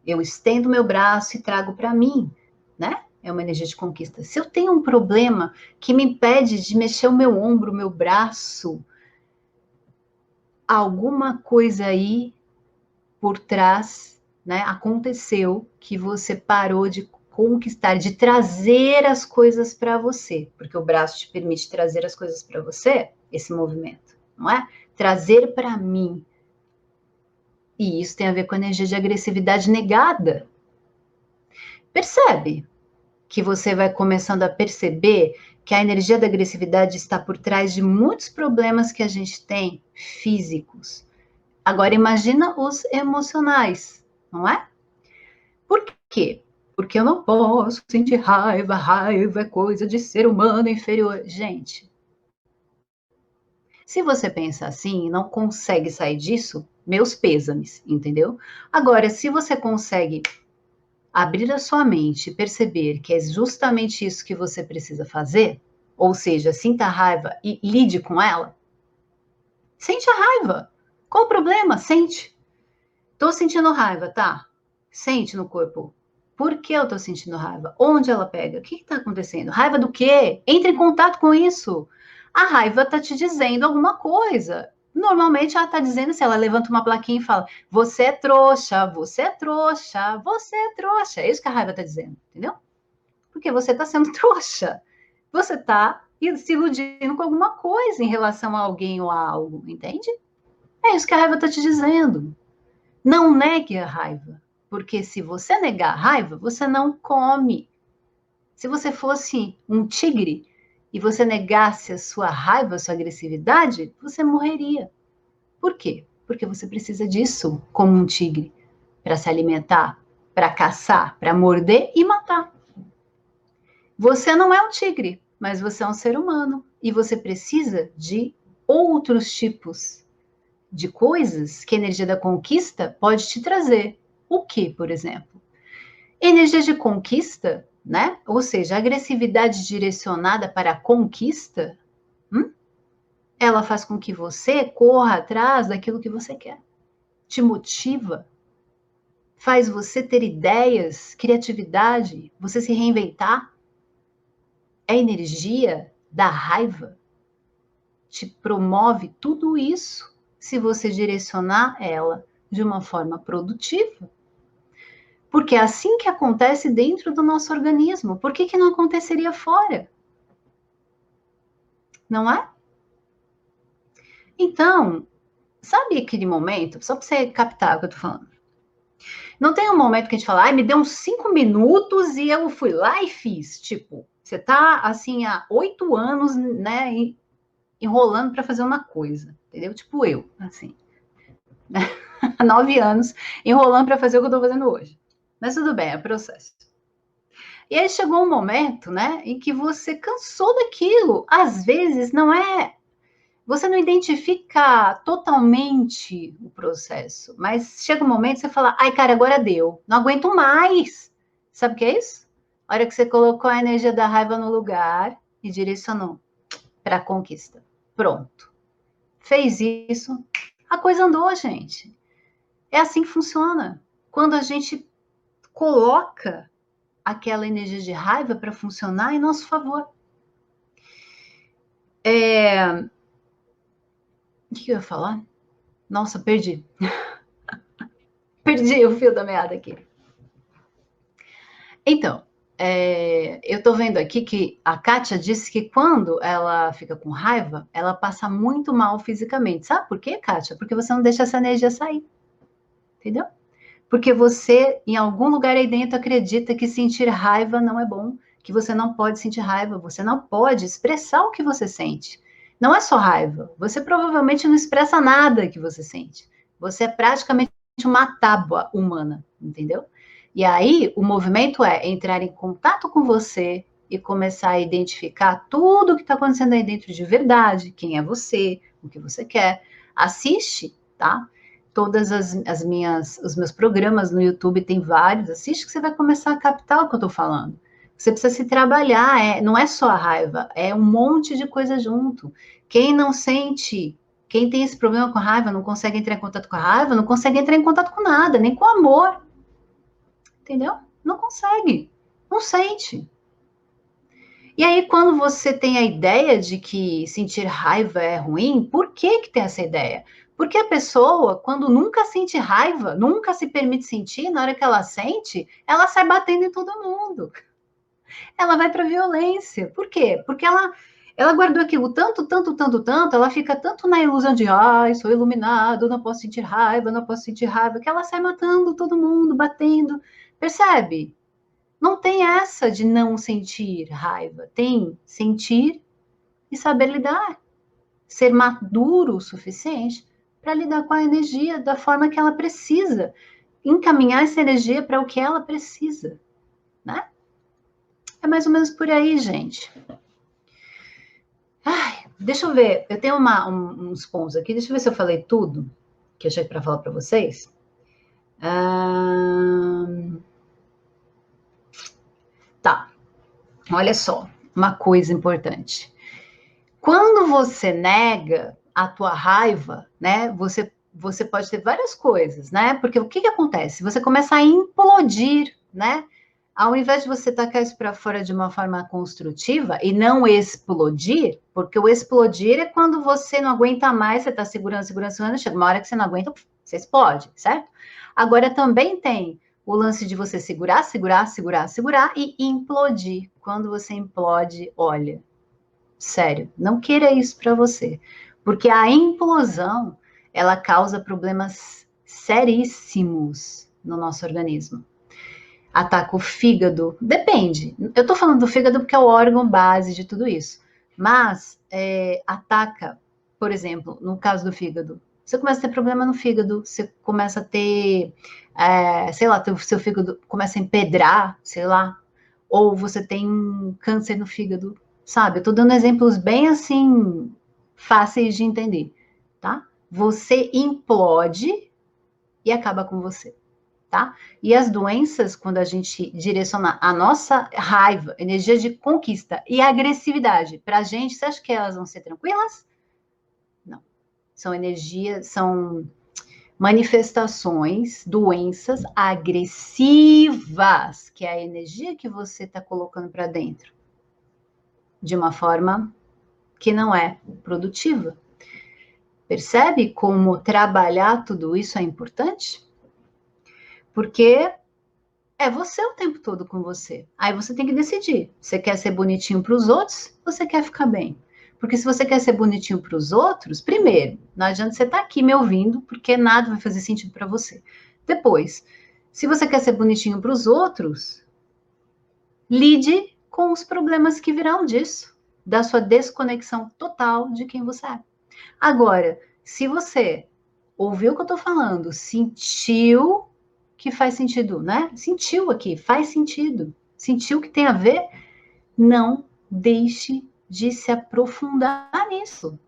Eu estendo meu braço e trago para mim, né? É uma energia de conquista. Se eu tenho um problema que me impede de mexer o meu ombro, o meu braço, alguma coisa aí por trás, né, aconteceu que você parou de conquistar, de trazer as coisas para você, porque o braço te permite trazer as coisas para você, esse movimento, não é? Trazer para mim. E isso tem a ver com a energia de agressividade negada. Percebe que você vai começando a perceber que a energia da agressividade está por trás de muitos problemas que a gente tem físicos. Agora imagina os emocionais, não é? Por quê? Porque eu não posso sentir raiva, raiva é coisa de ser humano inferior. Gente, se você pensa assim e não consegue sair disso, meus pêsames, entendeu? Agora, se você consegue abrir a sua mente e perceber que é justamente isso que você precisa fazer, ou seja, sinta a raiva e lide com ela, sente a raiva. Qual o problema? Sente. Tô sentindo raiva, tá? Sente no corpo. Por que eu tô sentindo raiva? Onde ela pega? O que tá acontecendo? Raiva do quê? Entre em contato com isso. A raiva tá te dizendo alguma coisa. Normalmente ela tá dizendo assim, ela levanta uma plaquinha e fala, você é trouxa, você é trouxa, você é trouxa. É isso que a raiva tá dizendo, entendeu? Porque você tá sendo trouxa. Você tá se iludindo com alguma coisa em relação a alguém ou a algo, entende? É isso que a raiva tá te dizendo. Não negue a raiva, porque se você negar a raiva, você não come. Se você fosse um tigre e você negasse a sua raiva, a sua agressividade, você morreria. Por quê? Porque você precisa disso como um tigre, para se alimentar, para caçar, para morder e matar. Você não é um tigre, mas você é um ser humano e você precisa de outros tipos de coisas que a energia da conquista pode te trazer. O que, por exemplo? Energia de conquista, né? Ou seja, agressividade direcionada para a conquista, ela faz com que você corra atrás daquilo que você quer. Te motiva, faz você ter ideias, criatividade, você se reinventar. A energia da raiva te promove tudo isso se você direcionar ela de uma forma produtiva. Porque é assim que acontece dentro do nosso organismo. Por que não aconteceria fora? Não é? Então, sabe aquele momento, só para você captar o que eu tô falando. Não tem um momento que a gente fala, me deu uns 5 minutos e eu fui lá e fiz. Tipo, você tá assim há 8 anos, né, enrolando para fazer uma coisa, entendeu? Tipo eu, assim, né? Há 9 anos enrolando para fazer o que eu tô fazendo hoje. Mas tudo bem, é processo. E aí chegou um momento, né, em que você cansou daquilo. Às vezes não é, você não identifica totalmente o processo, mas chega um momento que você fala, ai cara, agora deu, não aguento mais. Sabe o que é isso? A hora que você colocou a energia da raiva no lugar e direcionou para a conquista. Pronto. Fez isso, a coisa andou, gente. É assim que funciona. Quando a gente coloca aquela energia de raiva para funcionar em nosso favor. O que eu ia falar? Nossa, perdi. Perdi o fio da meada aqui. Então, eu tô vendo aqui que a Kátia disse que quando ela fica com raiva, ela passa muito mal fisicamente. Sabe por quê, Kátia? Porque você não deixa essa energia sair. Entendeu? Porque você, em algum lugar aí dentro, acredita que sentir raiva não é bom, que você não pode sentir raiva, você não pode expressar o que você sente. Não é só raiva, você provavelmente não expressa nada que você sente. Você é praticamente uma tábua humana, entendeu? E aí, o movimento é entrar em contato com você e começar a identificar tudo o que está acontecendo aí dentro de verdade, quem é você, o que você quer. Assiste, tá? Todas os meus programas no YouTube, tem vários, assiste que você vai começar a captar o que eu estou falando. Você precisa se trabalhar, não é só a raiva, é um monte de coisa junto. Quem não sente, quem tem esse problema com a raiva, não consegue entrar em contato com a raiva, não consegue entrar em contato com nada, nem com amor. Entendeu? Não consegue, não sente. E aí, quando você tem a ideia de que sentir raiva é ruim, por que tem essa ideia? Porque a pessoa, quando nunca sente raiva, nunca se permite sentir, na hora que ela sente, ela sai batendo em todo mundo. Ela vai para a violência. Por quê? Porque ela guardou aquilo tanto, tanto, tanto, tanto, ela fica tanto na ilusão de, ai, sou iluminado, não posso sentir raiva, não posso sentir raiva, que ela sai matando todo mundo, batendo. Percebe? Não tem essa de não sentir raiva, tem sentir e saber lidar, ser maduro o suficiente para lidar com a energia da forma que ela precisa, encaminhar essa energia para o que ela precisa, né? É mais ou menos por aí, gente. Ai, deixa eu ver, eu tenho uns pontos aqui, deixa eu ver se eu falei tudo que eu achei para falar para vocês. Tá, olha só, uma coisa importante. Quando você nega a tua raiva, né, você pode ter várias coisas, né? Porque o que acontece? Você começa a implodir, né? Ao invés de você tacar isso para fora de uma forma construtiva e não explodir, porque o explodir é quando você não aguenta mais, você está segurando, chega uma hora que você não aguenta, você explode, certo? Agora também tem o lance de você segurar e implodir. Quando você implode, olha, sério, não queira isso para você, porque a implosão, ela causa problemas seríssimos no nosso organismo. Ataca o fígado, depende. Eu tô falando do fígado porque é o órgão base de tudo isso, mas ataca, por exemplo, no caso do fígado, você começa a ter problema no fígado, você começa a ter, sei lá, seu fígado começa a empedrar, sei lá, ou você tem um câncer no fígado, sabe? Eu tô dando exemplos bem assim, fáceis de entender, tá? Você implode e acaba com você, tá? E as doenças, quando a gente direciona a nossa raiva, energia de conquista e agressividade pra gente, você acha que elas vão ser tranquilas? Não. São energias, são manifestações, doenças agressivas, que é a energia que você está colocando para dentro, de uma forma que não é produtiva. Percebe como trabalhar tudo isso é importante? Porque é você o tempo todo com você. Aí você tem que decidir. Você quer ser bonitinho para os outros? Você quer ficar bem? Porque se você quer ser bonitinho para os outros, primeiro, não adianta você estar aqui me ouvindo, porque nada vai fazer sentido para você. Depois, se você quer ser bonitinho para os outros, lide com os problemas que virão disso, da sua desconexão total de quem você é. Agora, se você ouviu o que eu estou falando, sentiu que faz sentido, né? Sentiu aqui, faz sentido. Sentiu que tem a ver? Não deixe de se aprofundar nisso,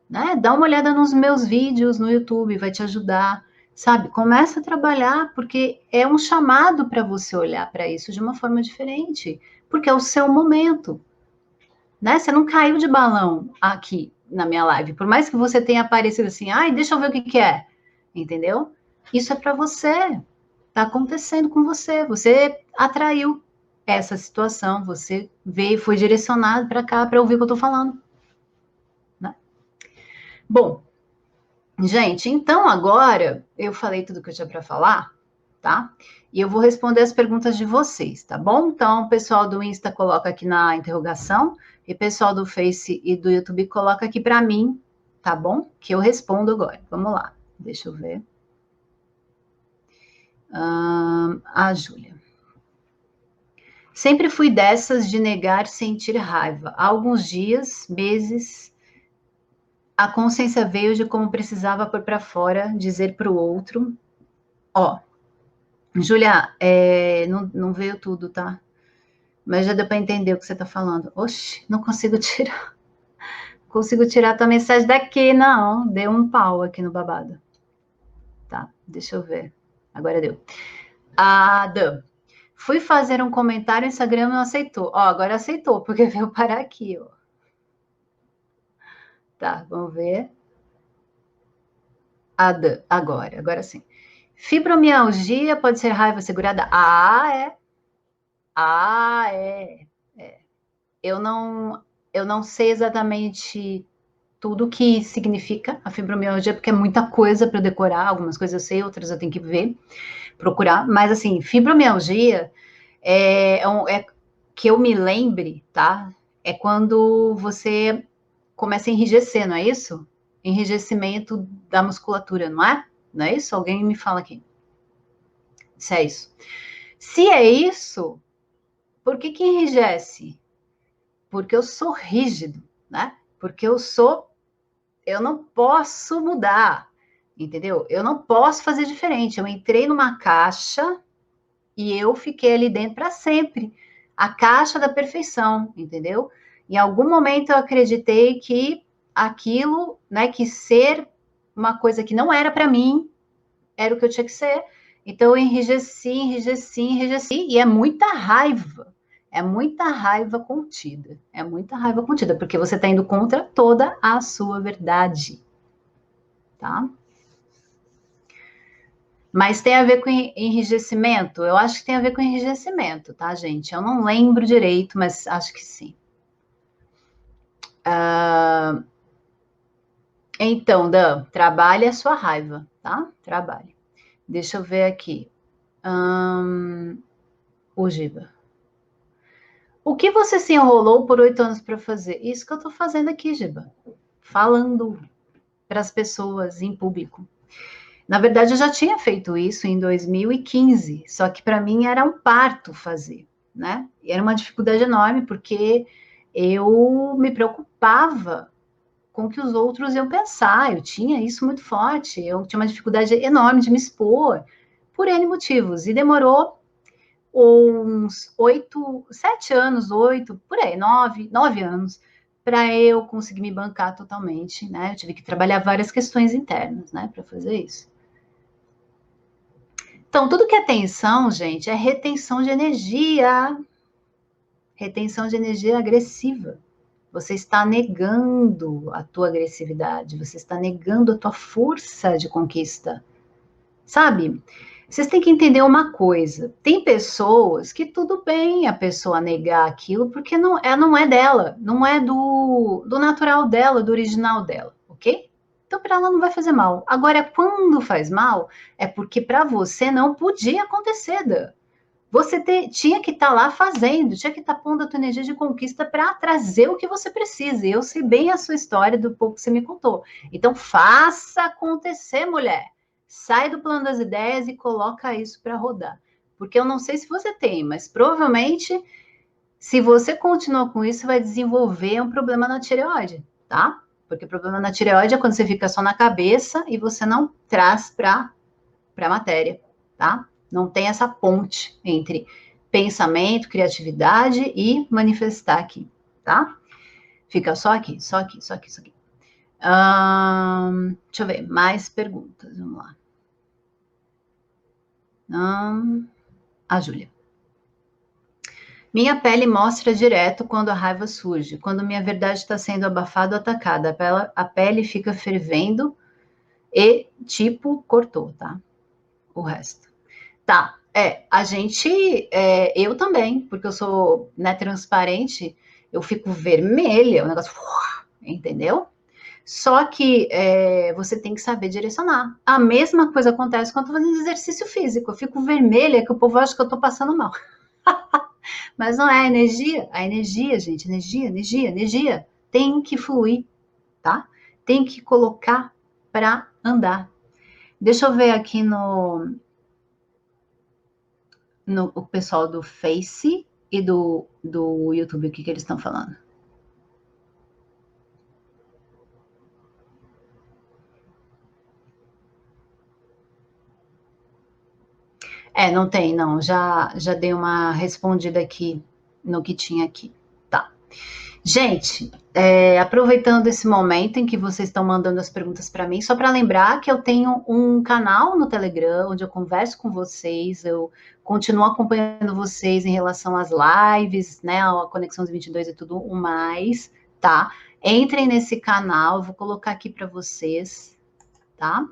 né? Dá uma olhada nos meus vídeos no YouTube, vai te ajudar, sabe? Começa a trabalhar, porque é um chamado para você olhar para isso de uma forma diferente, porque é o seu momento, né? Você não caiu de balão aqui na minha live, por mais que você tenha aparecido assim, ai, deixa eu ver o que que é, entendeu? Isso é para você. Está acontecendo com você. Você atraiu essa situação, você veio, foi direcionado para cá para ouvir o que eu estou falando. Né? Bom, gente, então agora eu falei tudo que eu tinha para falar, tá? E eu vou responder as perguntas de vocês, tá bom? Então, o pessoal do Insta coloca aqui na interrogação, e o pessoal do Face e do YouTube coloca aqui para mim, tá bom? Que eu respondo agora. Vamos lá, deixa eu ver. A Júlia. Sempre fui dessas de negar sentir raiva. Há alguns dias, meses, a consciência veio de como precisava pôr para fora, dizer para o outro. Ó, Júlia, não veio tudo, tá? Mas já deu para entender o que você está falando. Oxe, não consigo tirar. Consigo tirar tua mensagem daqui, não. Deu um pau aqui no babado. Tá, deixa eu ver. Agora deu. Dan. Fui fazer um comentário, o Instagram não aceitou. Ó, agora aceitou, porque veio parar aqui, ó. Tá, vamos ver. Agora sim. Fibromialgia pode ser raiva segurada? É. É. Eu não sei exatamente tudo o que significa a fibromialgia, porque é muita coisa para decorar. Algumas coisas eu sei, outras eu tenho que ver, procurar. Mas, assim, fibromialgia é que eu me lembre, tá? É quando você começa a enrijecer, não é isso? Enrijecimento da musculatura, não é? Não é isso? Alguém me fala aqui. Se é isso. Se é isso, por que que enrijece? Porque eu sou rígido, né? Porque eu não posso mudar, entendeu? Eu não posso fazer diferente. Eu entrei numa caixa e eu fiquei ali dentro para sempre. A caixa da perfeição, entendeu? Em algum momento eu acreditei que aquilo, né, que ser uma coisa que não era para mim, era o que eu tinha que ser. Então eu enrijeci, e é muita raiva. É muita raiva contida. É muita raiva contida, porque você está indo contra toda a sua verdade. Tá? Mas tem a ver com enrijecimento? Eu acho que tem a ver com enrijecimento, tá, gente? Eu não lembro direito, mas acho que sim. Então, Dan, trabalhe a sua raiva, tá? Trabalhe. Deixa eu ver aqui. O Giba. O que você se enrolou por 8 anos para fazer? Isso que eu tô fazendo aqui, Giba. Falando para as pessoas em público. Na verdade, eu já tinha feito isso em 2015, só que para mim era um parto fazer, né? E era uma dificuldade enorme, porque eu me preocupava com o que os outros iam pensar, eu tinha isso muito forte, eu tinha uma dificuldade enorme de me expor, por N motivos, e demorou ou uns 8, 7 anos, 8, por aí, 9 anos, para eu conseguir me bancar totalmente, né? Eu tive que trabalhar várias questões internas, né, para fazer isso. Então, tudo que é tensão, gente, é retenção de energia. Retenção de energia agressiva. Você está negando a tua agressividade, você está negando a tua força de conquista. Sabe? Vocês têm que entender uma coisa. Tem pessoas que tudo bem a pessoa negar aquilo, porque não é dela, não é do natural dela, do original dela, ok? Então, para ela não vai fazer mal. Agora, quando faz mal, é porque para você não podia acontecer, Dan. Você tinha que estar lá fazendo, tinha que estar pondo a tua energia de conquista para trazer o que você precisa. E eu sei bem a sua história do pouco que você me contou. Então, faça acontecer, mulher. Sai do plano das ideias e coloca isso para rodar. Porque eu não sei se você tem, mas provavelmente, se você continuar com isso, vai desenvolver um problema na tireoide, tá? Porque o problema na tireoide é quando você fica só na cabeça e você não traz para a matéria, tá? Não tem essa ponte entre pensamento, criatividade e manifestar aqui, tá? Fica só aqui, só aqui, só aqui, só aqui. Deixa eu ver, mais perguntas, vamos lá. A Júlia. Minha pele mostra direto quando a raiva surge, quando minha verdade está sendo abafada ou atacada. A pele fica fervendo e, tipo, cortou, tá? O resto. Tá, a gente, eu também, porque eu sou, né, transparente, eu fico vermelha, o negócio, entendeu? Só que você tem que saber direcionar. A mesma coisa acontece quando eu tô fazendo exercício físico, eu fico vermelha, que o povo acha que eu tô passando mal. Mas não é a energia, gente, energia, tem que fluir, tá? Tem que colocar para andar. Deixa eu ver aqui o pessoal do Face e do YouTube, o que eles estão falando. Não tem, não. Já dei uma respondida aqui no que tinha aqui. Tá. Gente, aproveitando esse momento em que vocês estão mandando as perguntas para mim, só para lembrar que eu tenho um canal no Telegram onde eu converso com vocês, eu continuo acompanhando vocês em relação às lives, né, a Conexão 22 e tudo o mais, tá? Entrem nesse canal, eu vou colocar aqui para vocês, tá?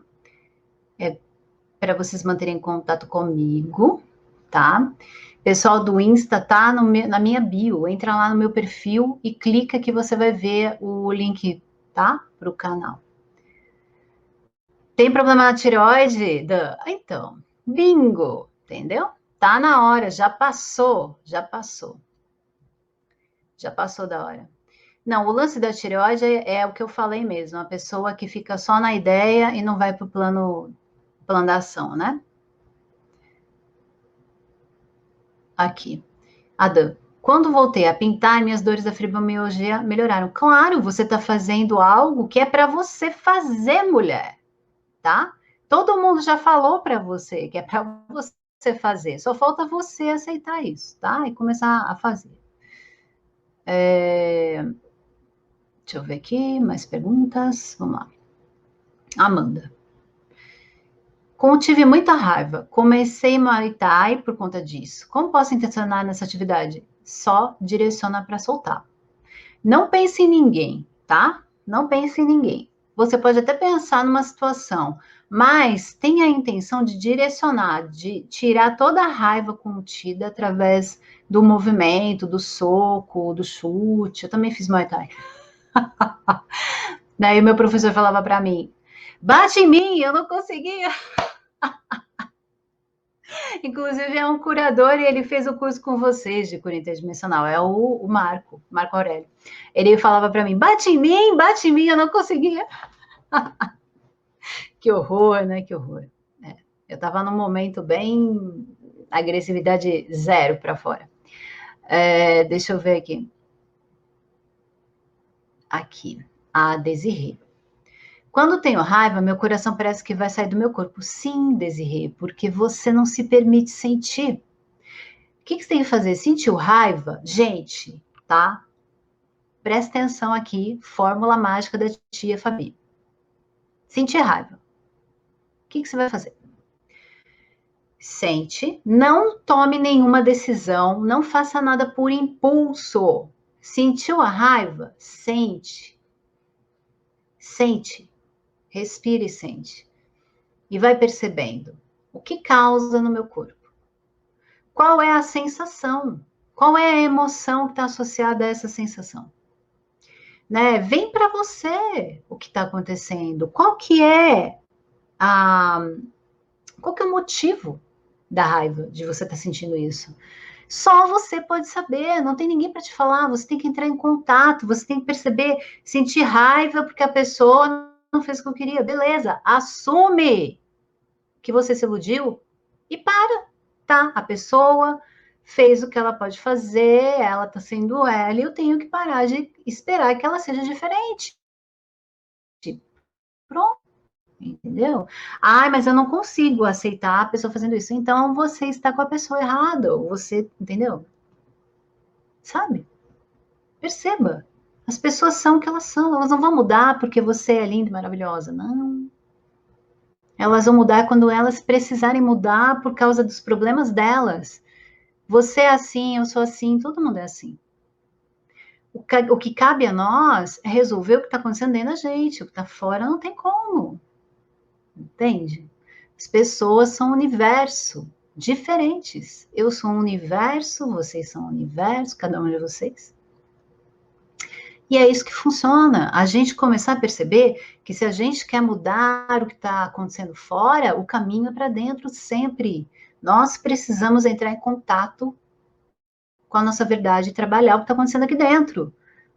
Para vocês manterem contato comigo, tá? Pessoal do Insta tá na minha bio. Entra lá no meu perfil e clica que você vai ver o link, tá? Para o canal. Tem problema na tireoide? Então, bingo, entendeu? Tá na hora, já passou. Já passou da hora. Não, o lance da tireoide é o que eu falei mesmo, a pessoa que fica só na ideia e não vai para o plano da ação, né? Aqui. Adam, quando voltei a pintar, minhas dores da fibromialgia melhoraram. Claro, você está fazendo algo que é para você fazer, mulher, tá? Todo mundo já falou para você que é para você fazer. Só falta você aceitar isso, tá? E começar a fazer. Deixa eu ver aqui, mais perguntas. Vamos lá. Amanda. Como tive muita raiva, comecei Muay Thai por conta disso. Como posso intencionar nessa atividade? Só direciona para soltar. Não pense em ninguém, tá? Não pense em ninguém. Você pode até pensar numa situação, mas tenha a intenção de direcionar, de tirar toda a raiva contida através do movimento, do soco, do chute. Eu também fiz Muay Thai. Daí o meu professor falava para mim, bate em mim, eu não conseguia. Inclusive é um curador e ele fez o curso com vocês de cura interdimensional, é o Marco Aurélio. Ele falava para mim, bate em mim, eu não conseguia. Que horror, né? Que horror. Eu estava num momento bem agressividade zero para fora. Deixa eu ver aqui. Aqui, a Desirê. Quando tenho raiva, meu coração parece que vai sair do meu corpo. Sim, Desirê, porque você não se permite sentir. que você tem que fazer? Sentiu raiva? Gente, tá? Presta atenção aqui, fórmula mágica da tia Fabi. Sentir raiva. O que você vai fazer? Sente, não tome nenhuma decisão, não faça nada por impulso. Sentiu a raiva? Sente. Sente. Respire e sente. E vai percebendo o que causa no meu corpo. Qual é a sensação? Qual é a emoção que está associada a essa sensação? Né? Vem para você o que está acontecendo. Qual que é o motivo da raiva de você estar sentindo isso? Só você pode saber, não tem ninguém para te falar, você tem que entrar em contato, você tem que perceber, sentir raiva porque a pessoa não fez o que eu queria. Beleza, assume que você se iludiu e para, tá? A pessoa fez o que ela pode fazer, ela tá sendo ela, e eu tenho que parar de esperar que ela seja diferente. Pronto. Entendeu? Ai, mas eu não consigo aceitar a pessoa fazendo isso. Então você está com a pessoa errada. Você, entendeu? Sabe? Perceba. As pessoas são o que elas são. Elas não vão mudar porque você é linda e maravilhosa. Não. Elas vão mudar quando elas precisarem mudar por causa dos problemas delas. Você é assim, eu sou assim, todo mundo é assim. O que cabe a nós é resolver o que está acontecendo dentro da gente. O que está fora não tem como. Entende? As pessoas são um universo diferentes. Eu sou um universo, vocês são um universo, cada um de vocês. E é isso que funciona. A gente começar a perceber que se a gente quer mudar o que está acontecendo fora, o caminho é para dentro sempre. Nós precisamos entrar em contato com a nossa verdade e trabalhar o que está acontecendo aqui dentro.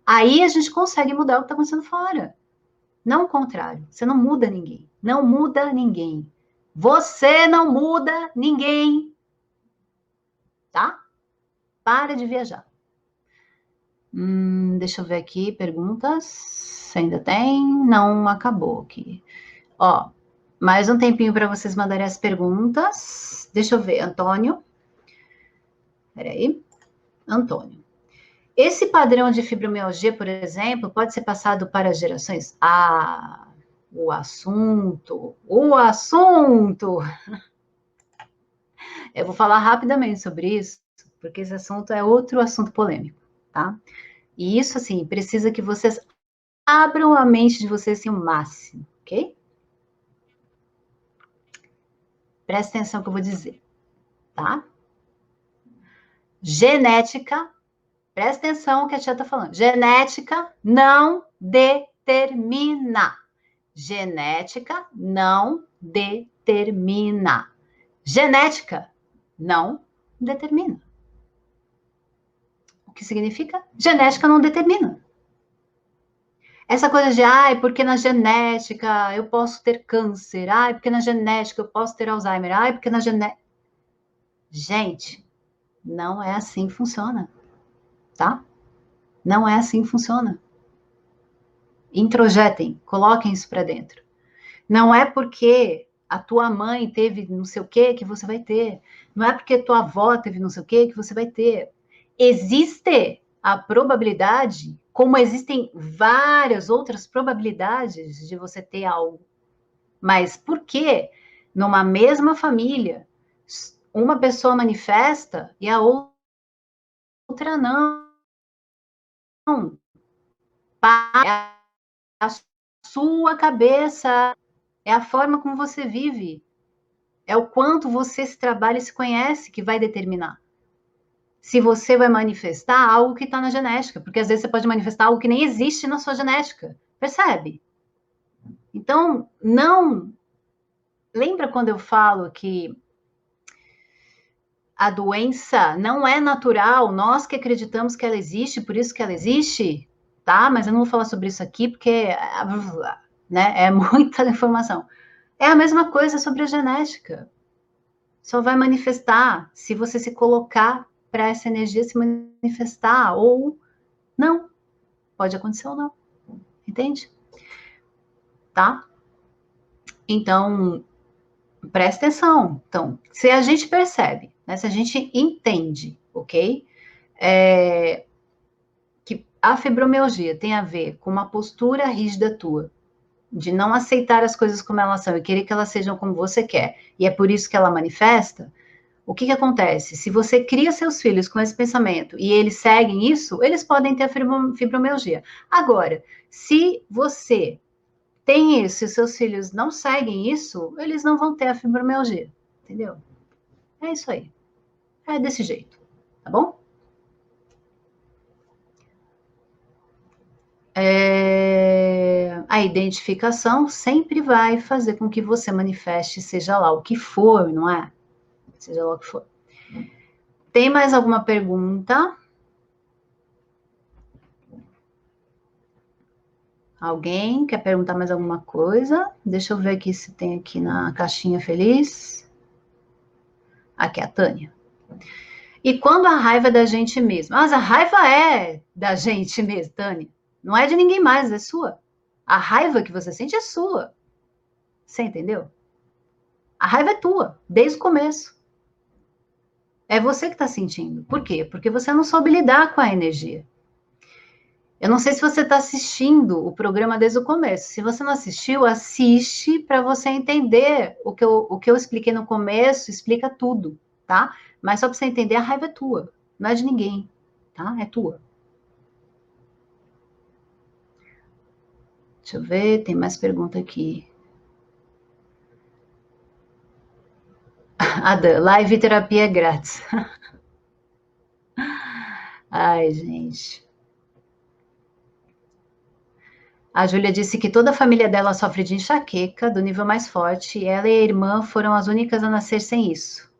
Aí a gente consegue mudar o que está acontecendo fora. Não o contrário. Você não muda ninguém. Não muda ninguém. Você não muda ninguém. Tá? Para de viajar. Deixa eu ver aqui, perguntas. Ainda tem? Não acabou aqui. Ó, mais um tempinho para vocês mandarem as perguntas. Deixa eu ver, Antônio. Peraí. Antônio. Esse padrão de fibromialgia, por exemplo, pode ser passado para as gerações? Ah, o assunto. Eu vou falar rapidamente sobre isso, porque esse assunto é outro assunto polêmico, tá? E isso, assim, precisa que vocês abram a mente de vocês assim, o máximo, ok? Presta atenção no que eu vou dizer, tá? Genética, presta atenção no que a tia tá falando. Genética não determina. Genética não determina. Genética não determina. O que significa? Genética não determina. Essa coisa de, ai, porque na genética eu posso ter câncer, ai, porque na genética eu posso ter Alzheimer, ai, porque na genética... Gente, não é assim que funciona, tá? Não é assim que funciona. Introjetem, coloquem isso para dentro. Não é porque a tua mãe teve não sei o que você vai ter. Não é porque tua avó teve não sei o que você vai ter. Existe a probabilidade, como existem várias outras probabilidades de você ter algo. Mas por que numa mesma família uma pessoa manifesta e a outra não? É a sua cabeça, é a forma como você vive, é o quanto você se trabalha e se conhece que vai determinar se você vai manifestar algo que está na genética, porque às vezes você pode manifestar algo que nem existe na sua genética, percebe? Então, não... Lembra quando eu falo que a doença não é natural, nós que acreditamos que ela existe, por isso que ela existe, tá? Mas eu não vou falar sobre isso aqui, porque né, é muita informação. É a mesma coisa sobre a genética. Só vai manifestar se você se colocar para essa energia se manifestar, ou não. Pode acontecer ou não. Entende? Tá? Então, presta atenção. Então, se a gente percebe, né, se a gente entende ok? Que a fibromialgia tem a ver com uma postura rígida tua, de não aceitar as coisas como elas são e querer que elas sejam como você quer, e é por isso que ela manifesta. O que acontece? Se você cria seus filhos com esse pensamento e eles seguem isso, eles podem ter a fibromialgia. Agora, se você tem isso e seus filhos não seguem isso, eles não vão ter a fibromialgia, entendeu? É isso aí. É desse jeito, tá bom? A identificação sempre vai fazer com que você manifeste, seja lá o que for, não é? Seja lá o que for. Tem mais alguma pergunta? Alguém quer perguntar mais alguma coisa? Deixa eu ver aqui se tem aqui na caixinha feliz. Aqui é a Tânia. E quando a raiva é da gente mesmo? Mas a raiva é da gente mesmo, Tânia. Não é de ninguém mais, é sua. A raiva que você sente é sua. Você entendeu? A raiva é tua, desde o começo. É você que está sentindo. Por quê? Porque você não soube lidar com a energia. Eu não sei se você está assistindo o programa desde o começo. Se você não assistiu, assiste para você entender o que eu expliquei no começo, explica tudo, tá? Mas só para você entender, a raiva é tua, não é de ninguém, tá? É tua. Deixa eu ver, tem mais pergunta aqui. Adam, live terapia é grátis. Ai, gente. A Júlia disse que toda a família dela sofre de enxaqueca do nível mais forte e ela e a irmã foram as únicas a nascer sem isso.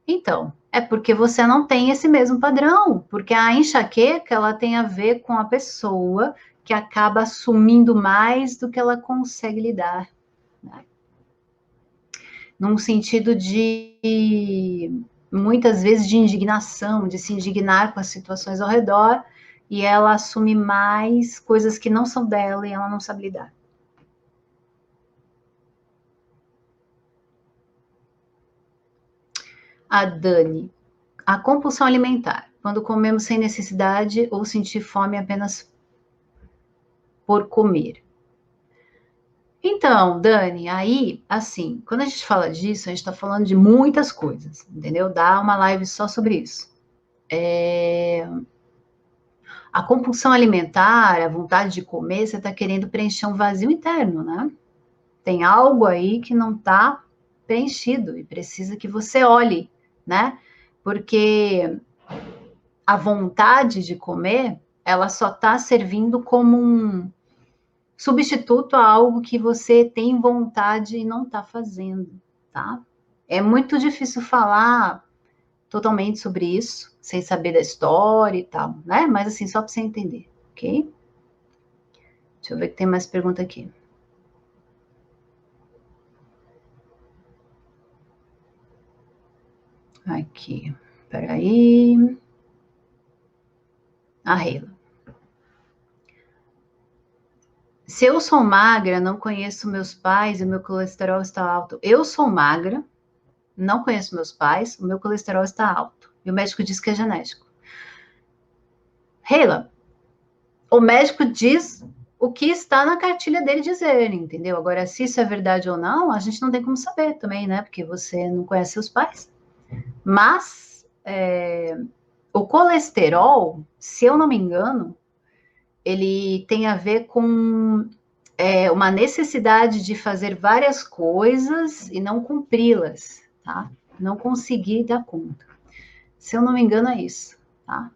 Então, é porque você não tem esse mesmo padrão, porque a enxaqueca, ela tem a ver com a pessoa que acaba assumindo mais do que ela consegue lidar, né? Num sentido de, muitas vezes, de indignação, de se indignar com as situações ao redor, e ela assume mais coisas que não são dela e ela não sabe lidar. A Dani, a compulsão alimentar, quando comemos sem necessidade ou sentir fome apenas por comer. Então, Dani, aí, assim, quando a gente fala disso, a gente está falando de muitas coisas, entendeu? Dá uma live só sobre isso. A compulsão alimentar, a vontade de comer, você está querendo preencher um vazio interno, né? Tem algo aí que não está preenchido e precisa que você olhe, né? Porque a vontade de comer, ela só está servindo como um substituto a algo que você tem vontade e não está fazendo, tá? É muito difícil falar totalmente sobre isso, sem saber da história e tal, né? Mas assim, só para você entender, ok? Deixa eu ver que tem mais pergunta aqui. Aqui, peraí. A Reila. Se eu sou magra, não conheço meus pais e o meu colesterol está alto. Eu sou magra, não conheço meus pais, o meu colesterol está alto. E o médico diz que é genético. Reila, o médico diz o que está na cartilha dele dizer, entendeu? Agora, se isso é verdade ou não, a gente não tem como saber também, né? Porque você não conhece seus pais. Mas o colesterol, se eu não me engano, ele tem a ver com uma necessidade de fazer várias coisas e não cumpri-las, tá? Não conseguir dar conta. Se eu não me engano, é isso, tá?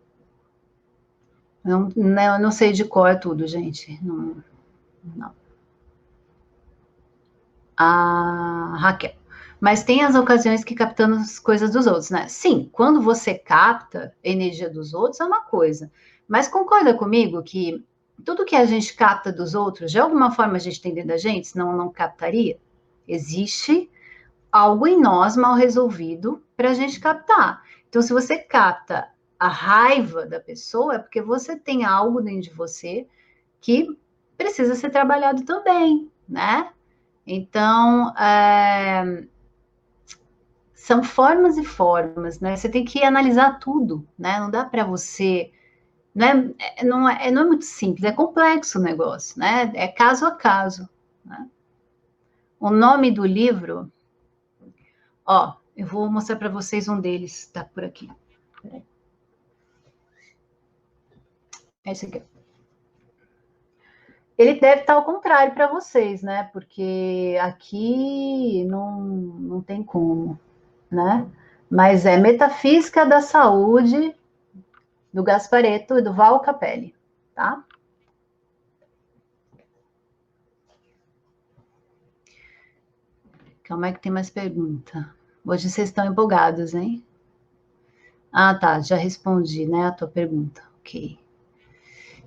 Não sei de qual é tudo, gente. Não. A Raquel. Mas tem as ocasiões que captamos as coisas dos outros, né? Sim, quando você capta a energia dos outros é uma coisa. Mas concorda comigo que tudo que a gente capta dos outros, de alguma forma a gente tem dentro da gente, senão não captaria? Existe algo em nós mal resolvido para a gente captar. Então, se você capta a raiva da pessoa, é porque você tem algo dentro de você que precisa ser trabalhado também, né? Então, são formas e formas, né? Você tem que analisar tudo, né? Não dá para você, não é muito simples, é complexo o negócio, né? É caso a caso, né? O nome do livro, ó, eu vou mostrar para vocês um deles, tá por aqui. Peraí. É esse aqui. Ele deve estar ao contrário para vocês, né? Porque aqui não tem como, né? Mas é Metafísica da Saúde, do Gasparetto e do Val Capelli, tá? Calma aí que tem mais pergunta. Hoje vocês estão empolgados, hein? Ah, tá, já respondi, né, a tua pergunta. Ok.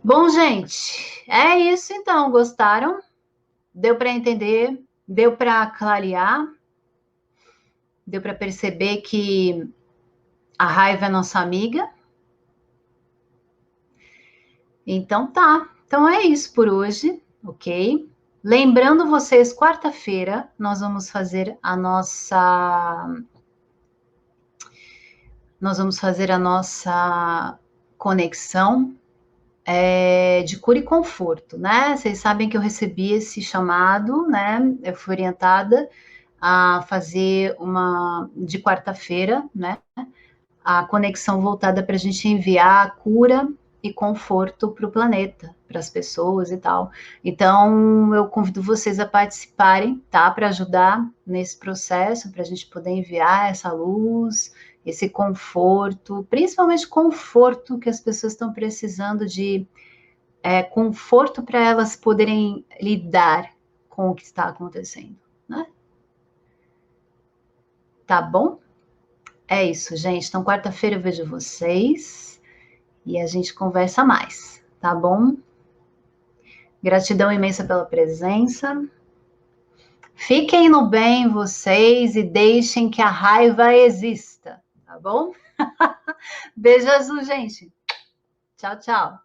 Bom, gente, é isso então. Gostaram? Deu para entender? Deu para clarear? Deu para perceber que a raiva é nossa amiga? Então tá. Então é isso por hoje, ok? Lembrando vocês, quarta-feira nós vamos fazer a nossa conexão de cura e conforto, né? Vocês sabem que eu recebi esse chamado, né? Eu fui orientada a fazer uma de quarta-feira, né? A conexão voltada para a gente enviar a cura e conforto para o planeta, para as pessoas e tal. Então, eu convido vocês a participarem, tá? Para ajudar nesse processo, para a gente poder enviar essa luz, esse conforto, principalmente conforto que as pessoas estão precisando de conforto para elas poderem lidar com o que está acontecendo, né? Tá bom? É isso, gente. Então, quarta-feira eu vejo vocês e a gente conversa mais, tá bom? Gratidão imensa pela presença. Fiquem no bem vocês e deixem que a raiva exista, tá bom? Beijo azul, gente. Tchau, tchau.